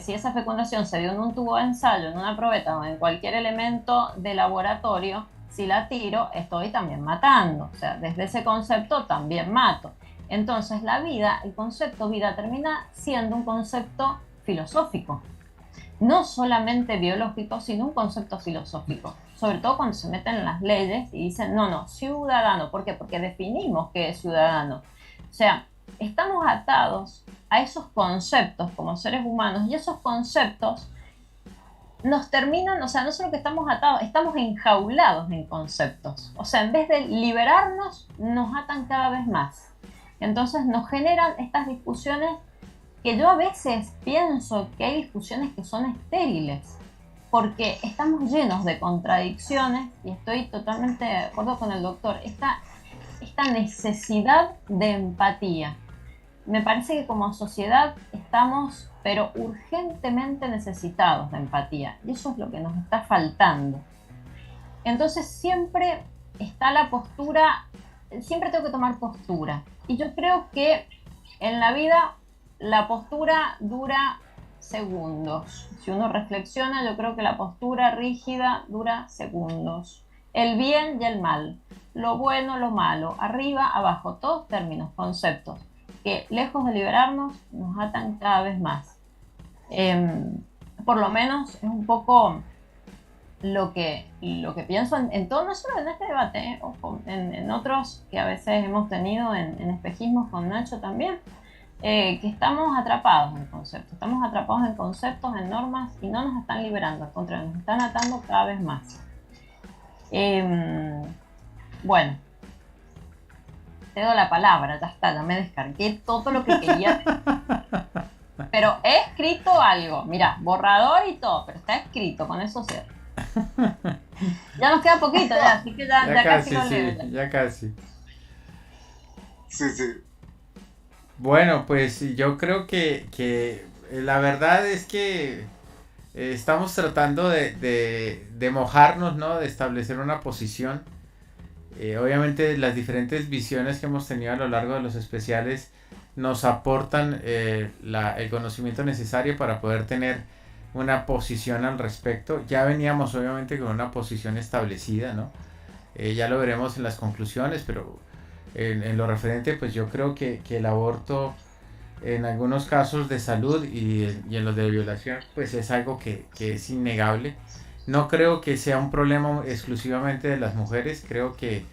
Speaker 3: si esa fecundación se dio en un tubo de ensayo, en una probeta o en cualquier elemento de laboratorio, si la tiro, estoy también matando. O sea, desde ese concepto también mato. Entonces la vida, el concepto vida termina siendo un concepto filosófico. No solamente biológico, sino un concepto filosófico. Sobre todo cuando se meten en las leyes y dicen, no, ciudadano. ¿Por qué? Porque definimos qué es ciudadano. O sea, estamos atados a esos conceptos como seres humanos y esos conceptos nos terminan, o sea, no solo que estamos atados, estamos enjaulados en conceptos. O sea, en vez de liberarnos, nos atan cada vez más. Entonces nos generan estas discusiones que yo a veces pienso que hay discusiones que son estériles, porque estamos llenos de contradicciones, y estoy totalmente de acuerdo con el doctor, esta necesidad de empatía. Me parece que como sociedad estamos, pero urgentemente necesitados de empatía, y eso es lo que nos está faltando. Entonces siempre está la postura, siempre tengo que tomar postura, y yo creo que en la vida la postura dura segundos. Si uno reflexiona, yo creo que la postura rígida dura segundos. El bien y el mal, lo bueno, lo malo, arriba, abajo, todos términos, conceptos, que lejos de liberarnos, nos atan cada vez más. Por lo menos es un poco lo que pienso en todo, no solo en este debate, ojo, en otros que a veces hemos tenido en espejismos con Nacho también. Que estamos atrapados en conceptos, en normas, y no nos están liberando, al contrario, nos están atando cada vez más. Bueno, te doy la palabra, ya está, ya me descargué todo lo que quería. Pero he escrito algo, mira, borrador y todo, pero está escrito, con eso cierro. Ya nos queda poquito, ya, así que ya casi lo leo.
Speaker 1: Ya casi.
Speaker 2: Sí, sí.
Speaker 1: Bueno, pues yo creo que la verdad es que estamos tratando de mojarnos, ¿no? De establecer una posición. Obviamente las diferentes visiones que hemos tenido a lo largo de los especiales nos aportan el conocimiento necesario para poder tener una posición al respecto. Ya veníamos obviamente con una posición establecida, ¿no? Ya lo veremos en las conclusiones, pero en lo referente, pues yo creo que el aborto en algunos casos de salud y en los de violación, pues es algo que es innegable. No creo que sea un problema exclusivamente de las mujeres, creo que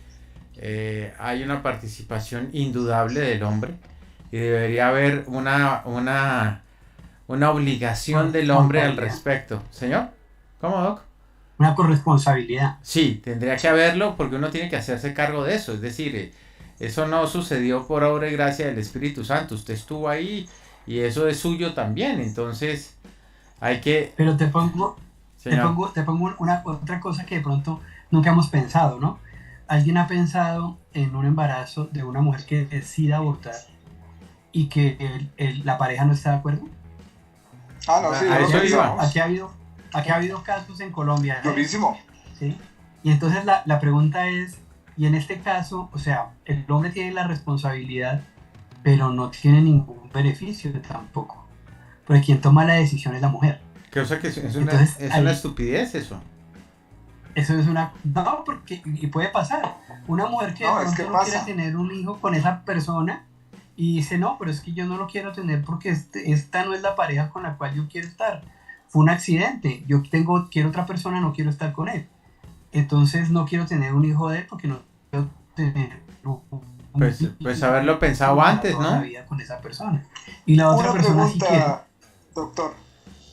Speaker 1: hay una participación indudable del hombre y debería haber una obligación del hombre al respecto. ¿Señor? ¿Cómo, Doc?
Speaker 4: Una corresponsabilidad.
Speaker 1: Sí, tendría que haberlo porque uno tiene que hacerse cargo de eso, es decir, eso no sucedió por obra y gracia del Espíritu Santo, usted estuvo ahí y eso es suyo también, entonces hay que...
Speaker 4: Pero te pongo otra cosa que de pronto nunca hemos pensado, ¿no? ¿Alguien ha pensado en un embarazo de una mujer que decida abortar y que la pareja no está de acuerdo?
Speaker 2: Ah, no, sí,
Speaker 4: aquí ha habido casos en Colombia, ¿no?
Speaker 2: Durísimo.
Speaker 4: ¿Sí? Y entonces la pregunta es, y en este caso, o sea, el hombre tiene la responsabilidad, pero no tiene ningún beneficio tampoco, porque quien toma la decisión es la mujer.
Speaker 1: O sea que es una estupidez eso.
Speaker 4: Eso es una... No, porque y puede pasar. Una mujer que no quiere tener un hijo con esa persona y dice, no, pero es que yo no lo quiero tener porque esta no es la pareja con la cual yo quiero estar. Fue un accidente, quiero otra persona, no quiero estar con él. Entonces no quiero tener un hijo de él porque no quiero tener
Speaker 1: pues haberlo pensado antes, ¿no?
Speaker 4: La vida con esa persona. Y la otra persona sí quiere.
Speaker 2: Doctor.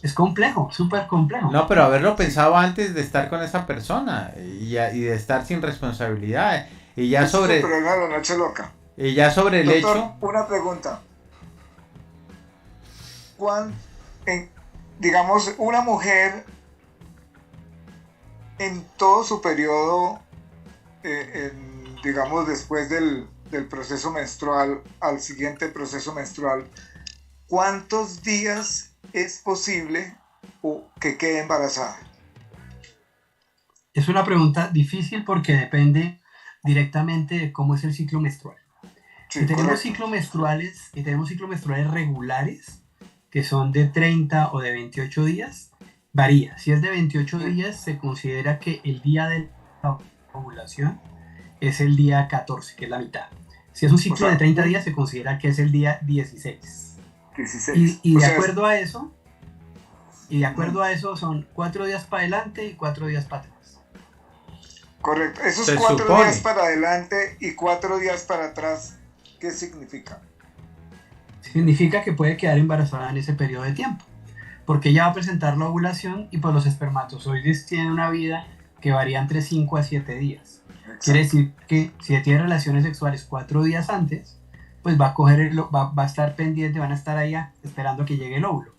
Speaker 4: Es complejo, súper complejo.
Speaker 1: No, pero haberlo pensado antes de estar con esa persona y de estar sin responsabilidad. Y ya sobre...
Speaker 2: Pero la noche loca.
Speaker 1: Y ya sobre el
Speaker 2: doctor,
Speaker 1: hecho...
Speaker 2: Una pregunta. Digamos, una mujer en todo su periodo, digamos, después del proceso menstrual al siguiente proceso menstrual, ¿cuántos días es posible que quede embarazada?
Speaker 4: Es una pregunta difícil porque depende directamente de cómo es el ciclo menstrual.
Speaker 2: Sí,
Speaker 4: si tenemos ciclos menstruales regulares, que son de 30 o de 28 días, varía. Si es de 28 días, se considera que el día de la ovulación es el día 14, que es la mitad. Si es un ciclo de 30 días, se considera que es el día 16. Y de acuerdo a eso, son 4 días para adelante y 4 días para atrás.
Speaker 2: Correcto. Esos 4 días para adelante y 4 días para atrás, ¿qué significa?
Speaker 4: Significa que puede quedar embarazada en ese periodo de tiempo, porque ella va a presentar la ovulación y pues los espermatozoides tienen una vida que varía entre 5 a 7 días. Exacto. Quiere decir que si tiene relaciones sexuales 4 días antes, pues va a coger va a estar pendiente, van a estar ahí esperando que llegue el óvulo.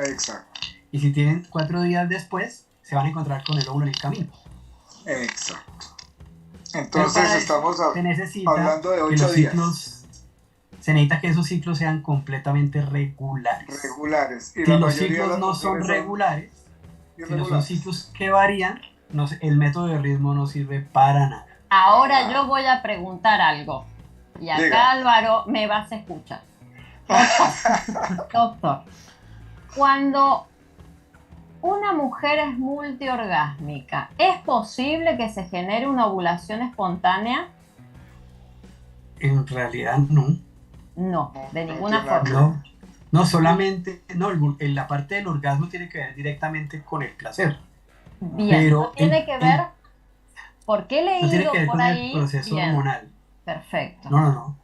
Speaker 2: Exacto.
Speaker 4: Y si tienen 4 días después, se van a encontrar con el óvulo en el camino.
Speaker 2: Exacto. Entonces estamos hablando de
Speaker 4: que
Speaker 2: 8
Speaker 4: los
Speaker 2: días.
Speaker 4: Ciclos, se necesita que esos ciclos sean completamente regulares.
Speaker 2: Regulares. Y
Speaker 4: si
Speaker 2: la
Speaker 4: los
Speaker 2: mayoría
Speaker 4: ciclos
Speaker 2: de las
Speaker 4: no son
Speaker 2: mujeres
Speaker 4: regulares, si no son
Speaker 2: irregulares.
Speaker 4: ciclos que varían, el método de ritmo no sirve para nada.
Speaker 3: Ahora yo voy a preguntar algo. Y acá,
Speaker 2: Diga.
Speaker 3: Álvaro, me vas a escuchar. Doctor, cuando una mujer es multiorgásmica, ¿es posible que se genere una ovulación espontánea?
Speaker 4: En realidad no.
Speaker 3: No, de
Speaker 2: No
Speaker 3: ninguna
Speaker 2: tiene nada que
Speaker 3: forma.
Speaker 4: No solamente, en la parte del orgasmo tiene que ver directamente con el placer.
Speaker 3: Bien,
Speaker 4: Pero
Speaker 3: no tiene que ver, porque he
Speaker 4: No tiene
Speaker 3: leído
Speaker 4: que ver
Speaker 3: por
Speaker 4: con
Speaker 3: ahí.
Speaker 4: el proceso
Speaker 3: Bien,
Speaker 4: hormonal.
Speaker 3: perfecto.
Speaker 4: No.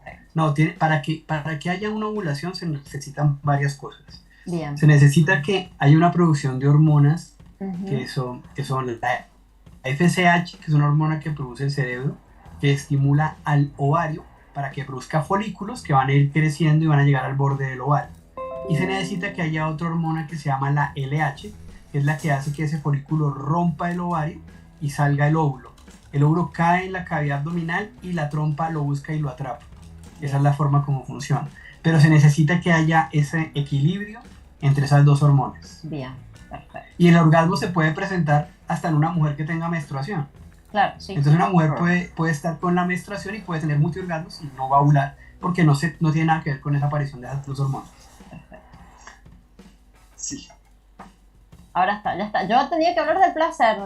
Speaker 4: Para que haya una ovulación se necesitan varias cosas.
Speaker 3: Bien.
Speaker 4: Se necesita que haya una producción de hormonas
Speaker 3: Ujú.
Speaker 4: que son la FSH, que es una hormona que produce el cerebro, que estimula al ovario para que produzca folículos que van a ir creciendo y van a llegar al borde del ovario. Y se necesita que haya otra hormona que se llama la LH, que es la que hace que ese folículo rompa el ovario y salga el óvulo. El óvulo cae en la cavidad abdominal y la trompa lo busca y lo atrapa. Esa es la forma como funciona. Pero se necesita que haya ese equilibrio entre esas dos hormonas.
Speaker 3: Bien, perfecto.
Speaker 4: Y el orgasmo se puede presentar hasta en una mujer que tenga menstruación.
Speaker 3: Claro, sí.
Speaker 4: Entonces una mujer puede estar con la menstruación y puede tener multiorgasmos y no va a ovular porque no tiene nada que ver con esa aparición de esas dos hormonas.
Speaker 3: Perfecto.
Speaker 2: Sí.
Speaker 3: Ahora está, ya está. Yo tenía que hablar del placer,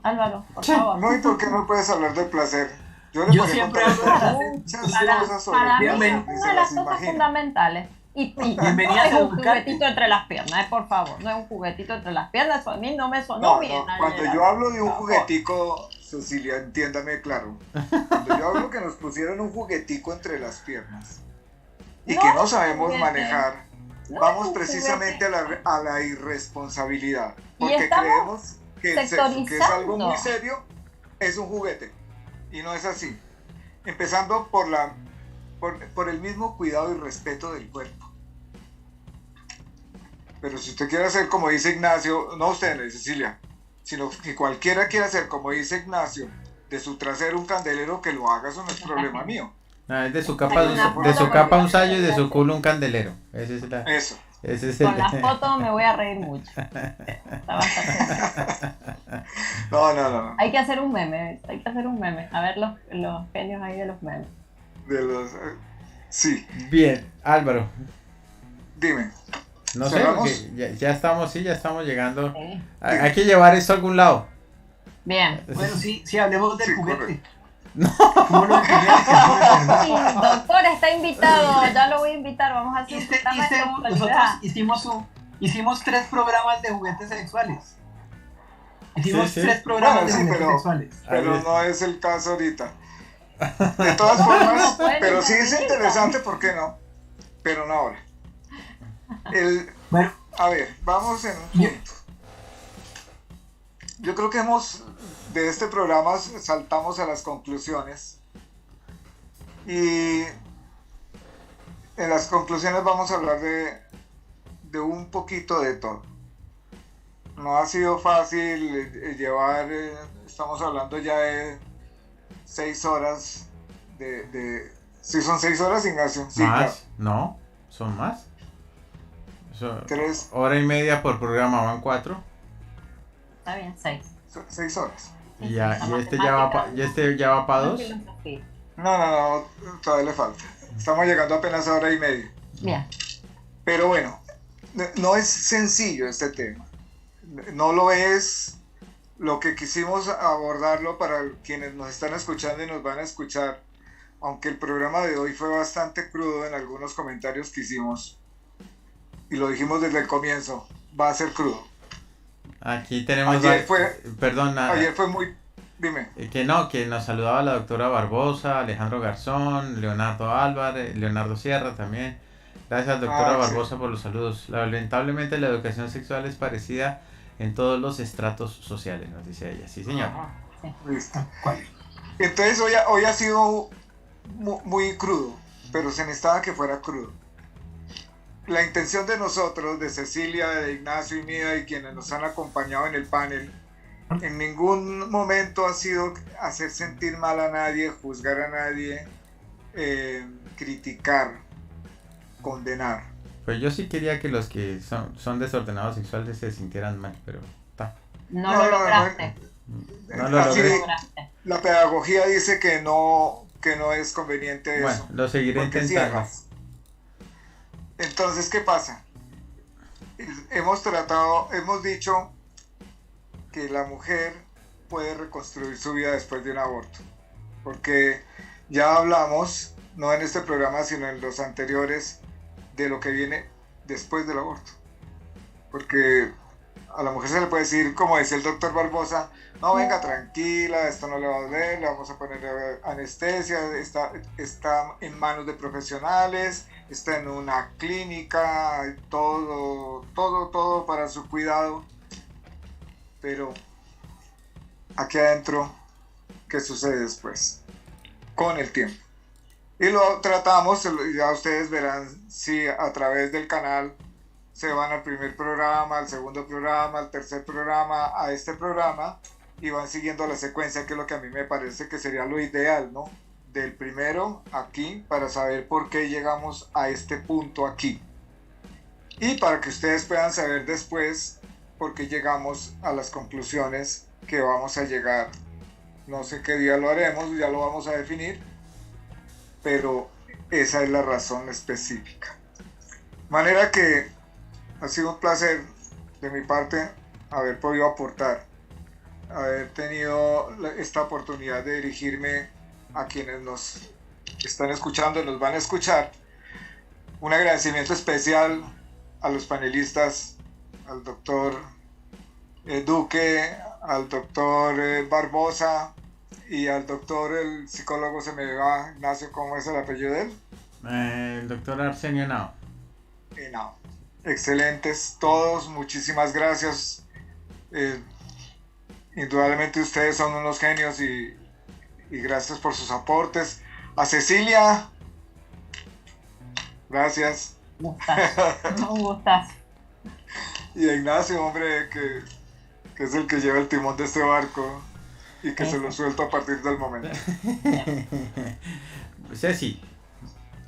Speaker 3: Álvaro, por favor.
Speaker 2: No, ¿y por qué no puedes hablar del placer?
Speaker 4: Yo
Speaker 2: podría
Speaker 4: siempre
Speaker 2: contar
Speaker 4: hablo de
Speaker 2: muchas
Speaker 3: Para
Speaker 2: cosas sobre
Speaker 3: mí
Speaker 2: el placer,
Speaker 3: es
Speaker 2: ni
Speaker 3: una
Speaker 2: se
Speaker 3: de las
Speaker 2: las
Speaker 3: cosas
Speaker 2: imagina.
Speaker 3: fundamentales. Y
Speaker 4: Bienvenida
Speaker 3: no es
Speaker 4: a
Speaker 3: un
Speaker 4: educarte.
Speaker 3: juguetito entre las piernas, por favor. No es un juguetito entre las piernas. Eso a mí no me sonó
Speaker 2: No,
Speaker 3: bien.
Speaker 2: cuando
Speaker 3: ayer.
Speaker 2: yo hablo de un
Speaker 3: Por favor.
Speaker 2: juguetico, Cecilia, entiéndame claro. Cuando yo hablo que nos pusieron un juguetico entre las piernas y
Speaker 3: No
Speaker 2: que
Speaker 3: es
Speaker 2: no
Speaker 3: un
Speaker 2: sabemos
Speaker 3: juguete.
Speaker 2: manejar,
Speaker 3: No
Speaker 2: vamos
Speaker 3: es un
Speaker 2: precisamente a la irresponsabilidad.
Speaker 3: Y
Speaker 2: Porque
Speaker 3: estamos
Speaker 2: creemos que el sexo, que es algo
Speaker 3: sectorizando.
Speaker 2: muy serio, es un juguete. Y no es así. Empezando por el mismo cuidado y respeto del cuerpo. Pero si usted quiere hacer como dice Ignacio, no usted, Cecilia, sino que cualquiera quiera hacer como dice Ignacio, de su trasero un candelero, que lo haga, eso no es problema mío.
Speaker 1: No, es de su capa,
Speaker 3: Hay una
Speaker 1: de su
Speaker 3: foto
Speaker 1: capa
Speaker 3: con-
Speaker 1: un sayo y de su culo un candelero. Ese es
Speaker 2: Eso.
Speaker 1: ese es
Speaker 3: Con la foto me voy a reír mucho.
Speaker 2: No.
Speaker 3: Hay que hacer un meme. A ver los genios ahí de los memes.
Speaker 2: Sí,
Speaker 1: Bien, Álvaro.
Speaker 2: dime.
Speaker 1: No sé,
Speaker 2: ¿Cerramos?
Speaker 1: porque ya estamos llegando.
Speaker 3: Sí.
Speaker 1: Hay que llevar esto a algún lado.
Speaker 3: Bien.
Speaker 4: Bueno, sí, hablemos del
Speaker 2: Sí,
Speaker 4: juguete.
Speaker 2: correcto.
Speaker 4: ¿Cómo lo del juguete?
Speaker 3: Sí, doctor, está invitado. Ya lo voy a invitar. Vamos a hacer un programa de sexualidad.
Speaker 4: Nosotros hicimos 3 programas de juguetes sexuales. Hicimos
Speaker 1: Sí.
Speaker 4: 3 programas
Speaker 2: Bueno,
Speaker 4: de
Speaker 2: sí,
Speaker 4: juguetes sexuales.
Speaker 2: Pero
Speaker 1: Ahí
Speaker 2: no es el caso ahorita. De todas formas,
Speaker 3: Bueno,
Speaker 2: pero sí es
Speaker 3: ahorita.
Speaker 2: interesante, ¿por qué no? Pero no ahora.
Speaker 4: Bueno,
Speaker 2: A ver, vamos en un punto. Yo creo que de este programa saltamos a las conclusiones. Y en las conclusiones vamos a hablar de un poquito de todo. No ha sido fácil llevar, estamos hablando ya de 6 horas ¿sí son 6 horas, Ignacio? Sí,
Speaker 1: ¿Más?
Speaker 2: claro.
Speaker 1: No, son más.
Speaker 2: 3,
Speaker 1: Hora y media por programa, van 4.
Speaker 3: Está bien, 6.
Speaker 2: 6 horas.
Speaker 1: Y
Speaker 3: La
Speaker 1: este ya va para 2.
Speaker 2: No, todavía le falta. Estamos llegando apenas a hora y media.
Speaker 3: Bien.
Speaker 2: Pero bueno, no es sencillo este tema. No lo es. Lo que quisimos abordarlo para quienes nos están escuchando y nos van a escuchar, aunque el programa de hoy fue bastante crudo en algunos comentarios que hicimos, y lo dijimos desde el comienzo, va a ser crudo.
Speaker 1: Aquí tenemos.
Speaker 2: Ayer fue muy... Dime.
Speaker 1: Que nos saludaba la doctora Barbosa, Alejandro Garzón, Leonardo Álvarez, Leonardo Sierra también. Gracias, doctora Barbosa,
Speaker 2: sí,
Speaker 1: por los saludos. Lamentablemente la educación sexual es parecida en todos los estratos sociales, nos dice ella. Sí, señor.
Speaker 2: Listo. Entonces hoy ha sido muy crudo, pero se necesitaba que fuera crudo. La intención de nosotros, de Cecilia, de Ignacio y mía y quienes nos han acompañado en el panel, en ningún momento ha sido hacer sentir mal a nadie, juzgar a nadie, criticar, condenar.
Speaker 1: Pues yo sí quería que los que son desordenados sexuales se sintieran mal, pero
Speaker 3: no lo lograste.
Speaker 1: No lo logré.
Speaker 2: La pedagogía dice que no es conveniente
Speaker 1: bueno,
Speaker 2: eso.
Speaker 1: Lo seguiré intentando.
Speaker 2: Cierras. Entonces, ¿qué pasa? Hemos dicho que la mujer puede reconstruir su vida después de un aborto, porque ya hablamos, no en este programa, sino en los anteriores, de lo que viene después del aborto. Porque a la mujer se le puede decir, como decía el doctor Barbosa, no, venga, tranquila, esto no le va a doler, le vamos a poner anestesia, está en manos de profesionales, está en una clínica, todo para su cuidado. Pero aquí adentro, ¿qué sucede después? Con el tiempo. Y lo tratamos, ya ustedes verán si a través del canal se van al primer programa, al segundo programa, al tercer programa, a este programa, y van siguiendo la secuencia, que es lo que a mí me parece que sería lo ideal, ¿no? Del primero aquí, para saber por qué llegamos a este punto aquí. Y para que ustedes puedan saber después por qué llegamos a las conclusiones que vamos a llegar. No sé qué día lo haremos, ya lo vamos a definir, pero esa es la razón específica. De manera que ha sido un placer de mi parte haber podido aportar, haber tenido esta oportunidad de dirigirme a quienes nos están escuchando y nos van a escuchar. Un agradecimiento especial a los panelistas, al doctor Duque, al doctor Barbosa y al doctor, el psicólogo, se me va, Ignacio, ¿cómo es el apellido de él?
Speaker 1: El doctor Arsenio Henao.
Speaker 2: Henao. Excelentes todos, muchísimas gracias. Indudablemente ustedes son unos genios y gracias por sus aportes. A Cecilia, gracias.
Speaker 3: Un gustazo.
Speaker 2: Y a Ignacio, hombre, que es el que lleva el timón de este barco y que se lo suelto a partir del momento.
Speaker 1: Ceci.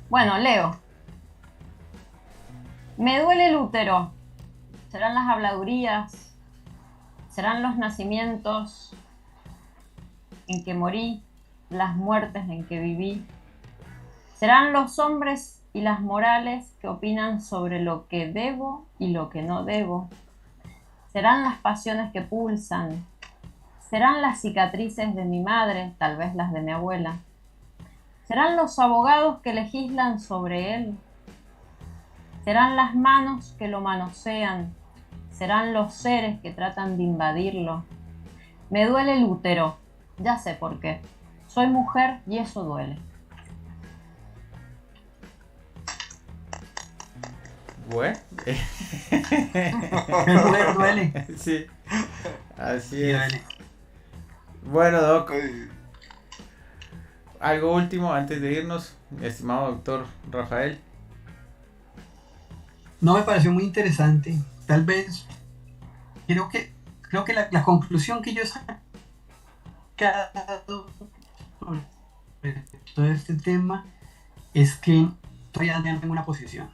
Speaker 3: Bueno, Leo. Me duele el útero. ¿Serán las habladurías? ¿Serán los nacimientos en que morí? ¿Las muertes en que viví? ¿Serán los hombres y las morales que opinan sobre lo que debo y lo que no debo? ¿Serán las pasiones que pulsan? ¿Serán las cicatrices de mi madre, tal vez las de mi abuela? ¿Serán los abogados que legislan sobre él? ¿Serán las manos que lo manosean? ¿Serán los seres que tratan de invadirlo? Me duele el útero, ya sé por qué. Soy mujer y eso duele.
Speaker 1: Bueno.
Speaker 4: Duele.
Speaker 1: Sí. Así es. Duele. Bueno, Doc. Algo último antes de irnos, estimado doctor Rafael.
Speaker 4: No, me pareció muy interesante. Tal vez, creo que la conclusión que yo he sacado sobre todo este tema es que todavía no tengo una posición.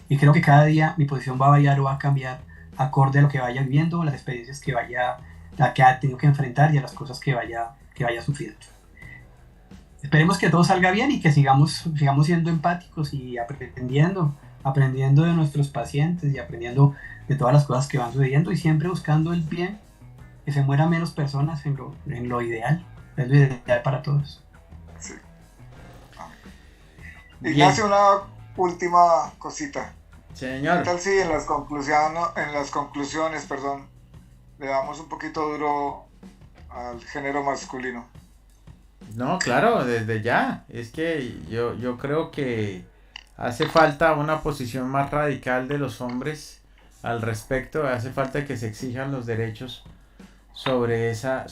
Speaker 4: Y creo que cada día mi posición va a variar o va a cambiar acorde a lo que vaya viviendo, a las experiencias que haya tenido que enfrentar y a las cosas que vaya sufriendo. Esperemos que todo salga bien y que sigamos siendo empáticos y aprendiendo de nuestros pacientes y aprendiendo de todas las cosas que van sucediendo y siempre buscando el bien, que se mueran menos personas en lo ideal, es lo ideal para todos.
Speaker 2: Sí. Ignacio, una última cosita.
Speaker 1: Señor.
Speaker 2: ¿Qué tal si en las conclusiones, le damos un poquito duro al género masculino?
Speaker 1: No, claro, desde ya. Es que yo creo que hace falta una posición más radical de los hombres al respecto. Hace falta que se exijan los derechos sobre esa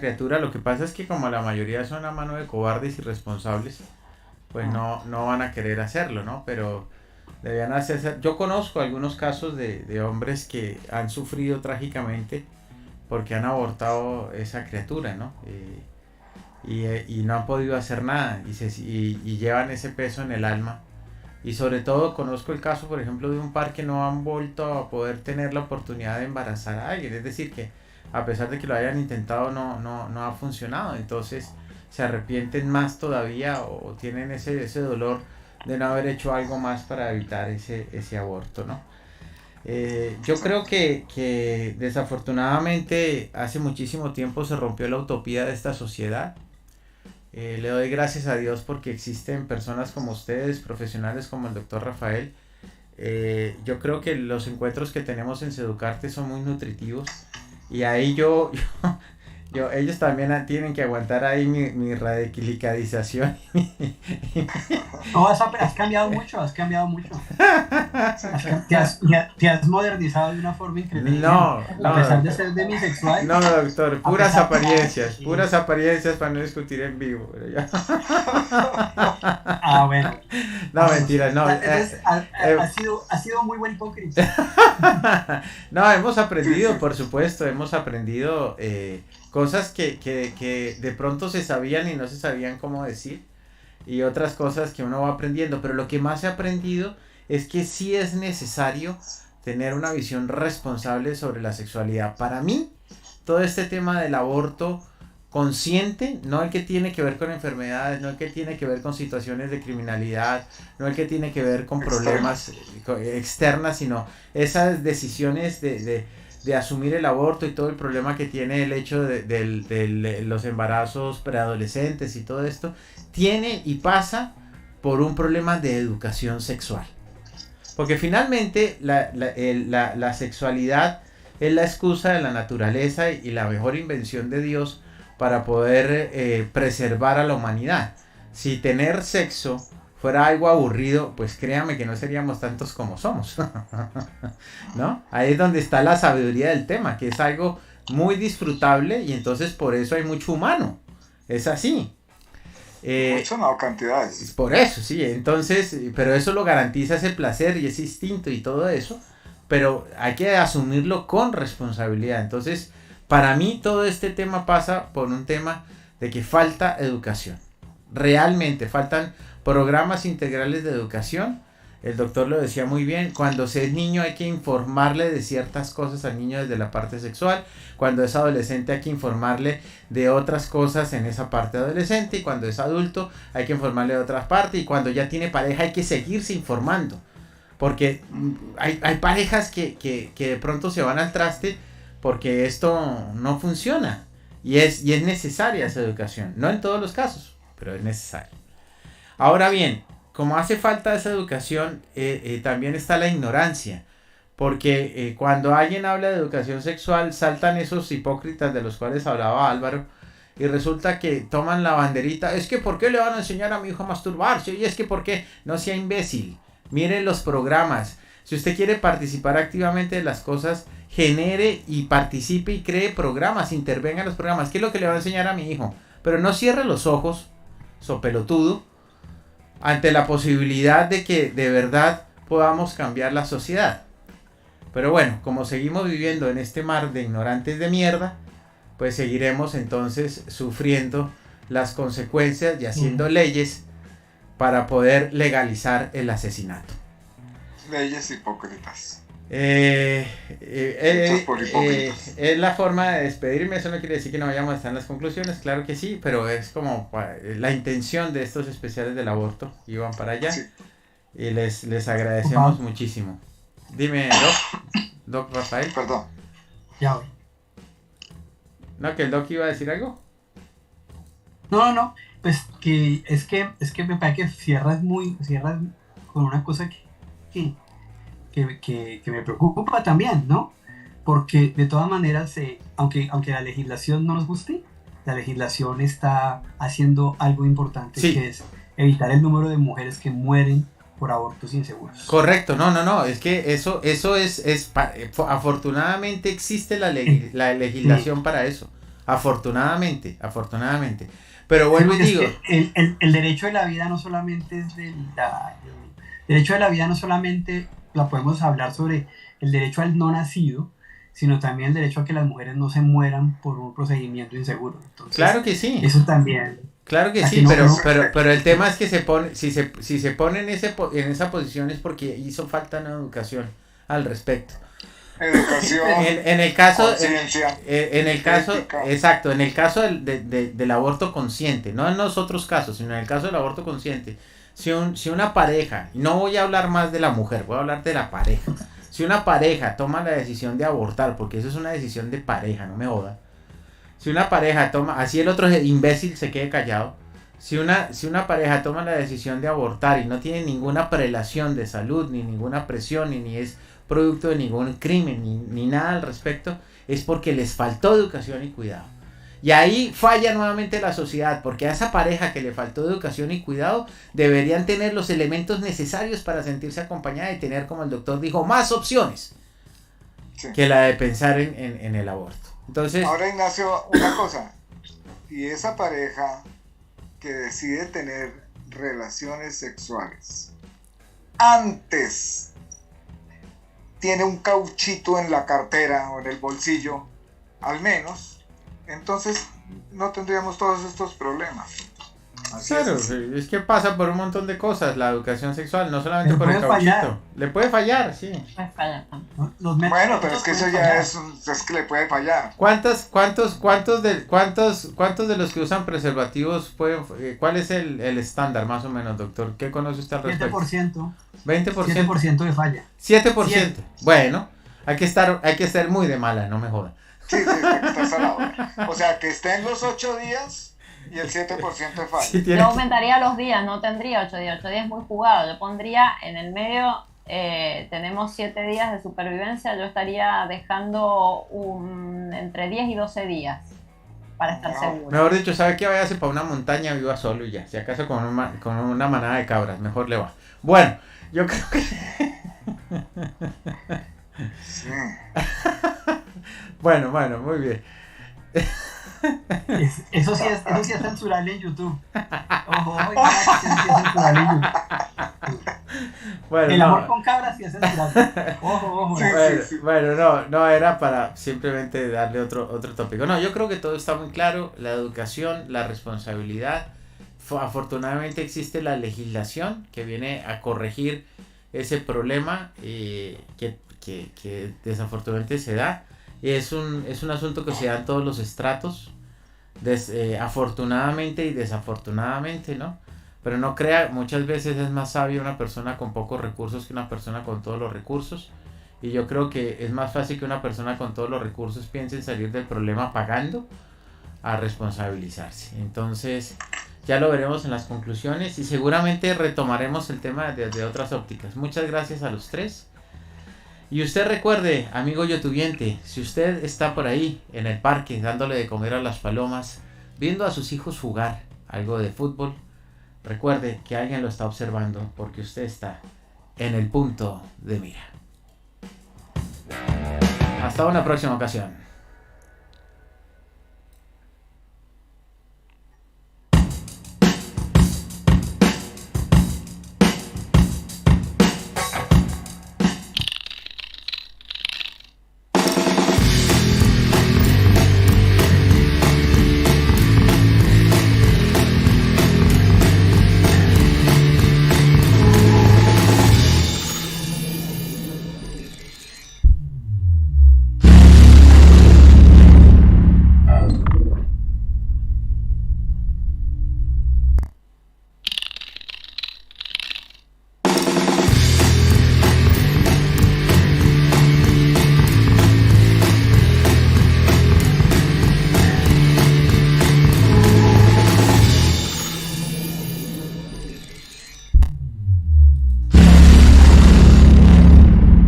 Speaker 1: criatura. Lo que pasa es que como la mayoría son a mano de cobardes irresponsables, pues no van a querer hacerlo, ¿no? Pero debían hacerse. Yo conozco algunos casos de hombres que han sufrido trágicamente porque han abortado esa criatura, ¿no? Y no han podido hacer nada y llevan ese peso en el alma. Y sobre todo conozco el caso, por ejemplo, de un par que no han vuelto a poder tener la oportunidad de embarazar a alguien. Es decir, que a pesar de que lo hayan intentado, no ha funcionado. Entonces se arrepienten más todavía o tienen ese dolor de no haber hecho algo más para evitar ese aborto, ¿no? Yo creo que desafortunadamente hace muchísimo tiempo se rompió la utopía de esta sociedad. Le doy gracias a Dios porque existen personas como ustedes, profesionales como el doctor Rafael. Yo creo que los encuentros que tenemos en Seducarte son muy nutritivos y ahí ellos también tienen que aguantar ahí mi radicalización.
Speaker 4: No, has cambiado mucho. Te has modernizado de una forma increíble.
Speaker 1: No,
Speaker 4: a pesar de ser demisexual.
Speaker 1: No, doctor, puras apariencias para no discutir en vivo. Pero ya.
Speaker 4: Bueno.
Speaker 1: No, mentira, no.
Speaker 4: Ha sido muy buen hipócrita.
Speaker 1: No, hemos aprendido, por supuesto, cosas que de pronto se sabían y no se sabían cómo decir, y otras cosas que uno va aprendiendo, pero lo que más he aprendido es que sí es necesario tener una visión responsable sobre la sexualidad. Para mí, todo este tema del aborto consciente, no el que tiene que ver con enfermedades, no el que tiene que ver con situaciones de criminalidad, no el que tiene que ver con problemas externas, sino esas decisiones de asumir el aborto y todo el problema que tiene el hecho de los embarazos preadolescentes y todo esto, tiene y pasa por un problema de educación sexual. Porque finalmente la sexualidad es la excusa de la naturaleza y la mejor invención de Dios para poder preservar a la humanidad. Si tener sexo fuera algo aburrido, pues créame que no seríamos tantos como somos. ¿No? Ahí es donde está la sabiduría del tema, que es algo muy disfrutable y entonces por eso hay mucho humano. Es así.
Speaker 2: Mucho no, cantidades.
Speaker 1: Por eso, sí. Entonces, pero eso lo garantiza ese placer y ese instinto y todo eso. Pero hay que asumirlo con responsabilidad. Entonces, para mí todo este tema pasa por un tema de que falta educación. Realmente faltan programas integrales de educación. El doctor lo decía muy bien, cuando se es niño hay que informarle de ciertas cosas al niño desde la parte sexual, cuando es adolescente hay que informarle de otras cosas en esa parte adolescente, y cuando es adulto hay que informarle de otras partes, y cuando ya tiene pareja hay que seguirse informando, porque hay parejas que de pronto se van al traste porque esto no funciona, y es necesaria esa educación, no en todos los casos, pero es necesario. Ahora bien, como hace falta esa educación, también está la ignorancia, porque cuando alguien habla de educación sexual saltan esos hipócritas de los cuales hablaba Álvaro, y resulta que toman la banderita, es que ¿por qué le van a enseñar a mi hijo a masturbarse? Y es que ¿por qué? No sea imbécil, miren los programas. Si usted quiere participar activamente de las cosas, genere y participe y cree programas, intervenga en los programas. ¿Qué es lo que le va a enseñar a mi hijo? Pero no cierre los ojos, sopelotudo, ante la posibilidad de que de verdad podamos cambiar la sociedad. Pero bueno, como seguimos viviendo en este mar de ignorantes de mierda, pues seguiremos entonces sufriendo las consecuencias y haciendo leyes para poder legalizar el asesinato.
Speaker 2: Leyes hipócritas.
Speaker 1: Es la forma de despedirme. Eso no quiere decir que no vayamos a estar en las conclusiones, claro que sí, pero es como la intención de estos especiales del aborto, iban para allá, sí. Y les agradecemos muchísimo. Dime, Doc Rafael.
Speaker 2: Perdón.
Speaker 4: Ya voy.
Speaker 1: ¿No, que el Doc iba a decir algo?
Speaker 4: No, pues que es que me parece que cierras con una cosa que me preocupa también, ¿no? Porque de todas maneras, aunque la legislación no nos guste, la legislación está haciendo algo importante, sí, que es evitar el número de mujeres que mueren por abortos inseguros.
Speaker 1: Correcto, no, es que eso es afortunadamente existe la legislación, sí, para eso, afortunadamente, Pero vuelvo y
Speaker 4: Es
Speaker 1: digo,
Speaker 4: que el derecho de la vida no solamente es el derecho de la vida no solamente la podemos hablar sobre el derecho al no nacido, sino también el derecho a que las mujeres no se mueran por un procedimiento inseguro. Entonces,
Speaker 1: claro que sí.
Speaker 4: eso también.
Speaker 1: Claro que
Speaker 4: Aquí
Speaker 1: sí,
Speaker 4: no-
Speaker 1: pero el tema es que si se pone en esa posición es porque hizo falta una educación al respecto.
Speaker 2: Educación,
Speaker 1: En el caso,
Speaker 2: conciencia,
Speaker 1: en el caso,
Speaker 2: ética.
Speaker 1: exacto, en el caso del aborto consciente, no en los otros casos, sino en el caso del aborto consciente, si una pareja, y no voy a hablar más de la mujer, voy a hablar de la pareja, si una pareja toma la decisión de abortar, porque eso es una decisión de pareja, no me joda, si una pareja toma, así el otro imbécil se quede callado, si una pareja toma la decisión de abortar y no tiene ninguna prelación de salud, ni ninguna presión, ni es producto de ningún crimen, ni nada al respecto, es porque les faltó educación y cuidado. Y ahí falla nuevamente la sociedad, porque a esa pareja que le faltó educación y cuidado, deberían tener los elementos necesarios para sentirse acompañada y tener, como el doctor dijo, más opciones
Speaker 2: Sí.
Speaker 1: que la de pensar en el aborto. Entonces,
Speaker 2: Ahora, Ignacio, una cosa. Y esa pareja que decide tener relaciones sexuales antes tiene un cauchito en la cartera o en el bolsillo, al menos, entonces no tendríamos todos estos problemas. Así
Speaker 1: claro,
Speaker 2: es.
Speaker 1: es que pasa por un montón de cosas la educación sexual, no solamente
Speaker 4: Le
Speaker 1: por el
Speaker 4: puede
Speaker 1: cauchito.
Speaker 4: fallar.
Speaker 1: Le puede fallar, sí.
Speaker 3: Pues falla también.
Speaker 4: Los métodos
Speaker 2: Bueno, pero es que eso
Speaker 4: pueden
Speaker 2: ya
Speaker 4: fallar.
Speaker 2: es que le puede fallar.
Speaker 1: ¿Cuántos de los que usan preservativos pueden, cuál es el estándar más o menos, doctor? ¿Qué conoce usted al respecto?
Speaker 4: 7%,
Speaker 1: 20%.
Speaker 4: 7% de falla.
Speaker 1: 7%. Bueno, hay que estar muy de mala, no me joda.
Speaker 2: Sí, está salado. O sea, que esté en los 8 días y el 7% de falla.
Speaker 1: Sí, tiene
Speaker 3: Yo aumentaría los días, no tendría 8 días. 8 días es muy jugado. Yo pondría en el medio, tenemos 7 días de supervivencia. Yo estaría dejando entre 10 y 12 días para estar
Speaker 2: No.
Speaker 3: seguro.
Speaker 1: Mejor dicho, ¿sabe qué? Váyase para una montaña, viva solo y ya. Si acaso con una manada de cabras, mejor le va. Bueno, yo creo que...
Speaker 2: Sí.
Speaker 1: Bueno, muy bien.
Speaker 4: Eso sí es censurable en YouTube. Ojo, eso sí es censurable en YouTube.
Speaker 1: Bueno,
Speaker 4: El
Speaker 1: no.
Speaker 4: amor con cabras sí es censurable. Ojo.
Speaker 2: Sí.
Speaker 1: Bueno, no, era para simplemente darle otro tópico. No, yo creo que todo está muy claro, la educación, la responsabilidad. Afortunadamente existe la legislación que viene a corregir ese problema que desafortunadamente se da. Es un asunto que se da en todos los estratos, afortunadamente y desafortunadamente, ¿no? Pero no crea, muchas veces es más sabio una persona con pocos recursos que una persona con todos los recursos. Y yo creo que es más fácil que una persona con todos los recursos piense en salir del problema pagando a responsabilizarse. Entonces, ya lo veremos en las conclusiones y seguramente retomaremos el tema desde otras ópticas. Muchas gracias a los tres. Y usted recuerde, amigo youtubente, si usted está por ahí en el parque dándole de comer a las palomas, viendo a sus hijos jugar algo de fútbol, recuerde que alguien lo está observando porque usted está en el punto de mira. Hasta una próxima ocasión.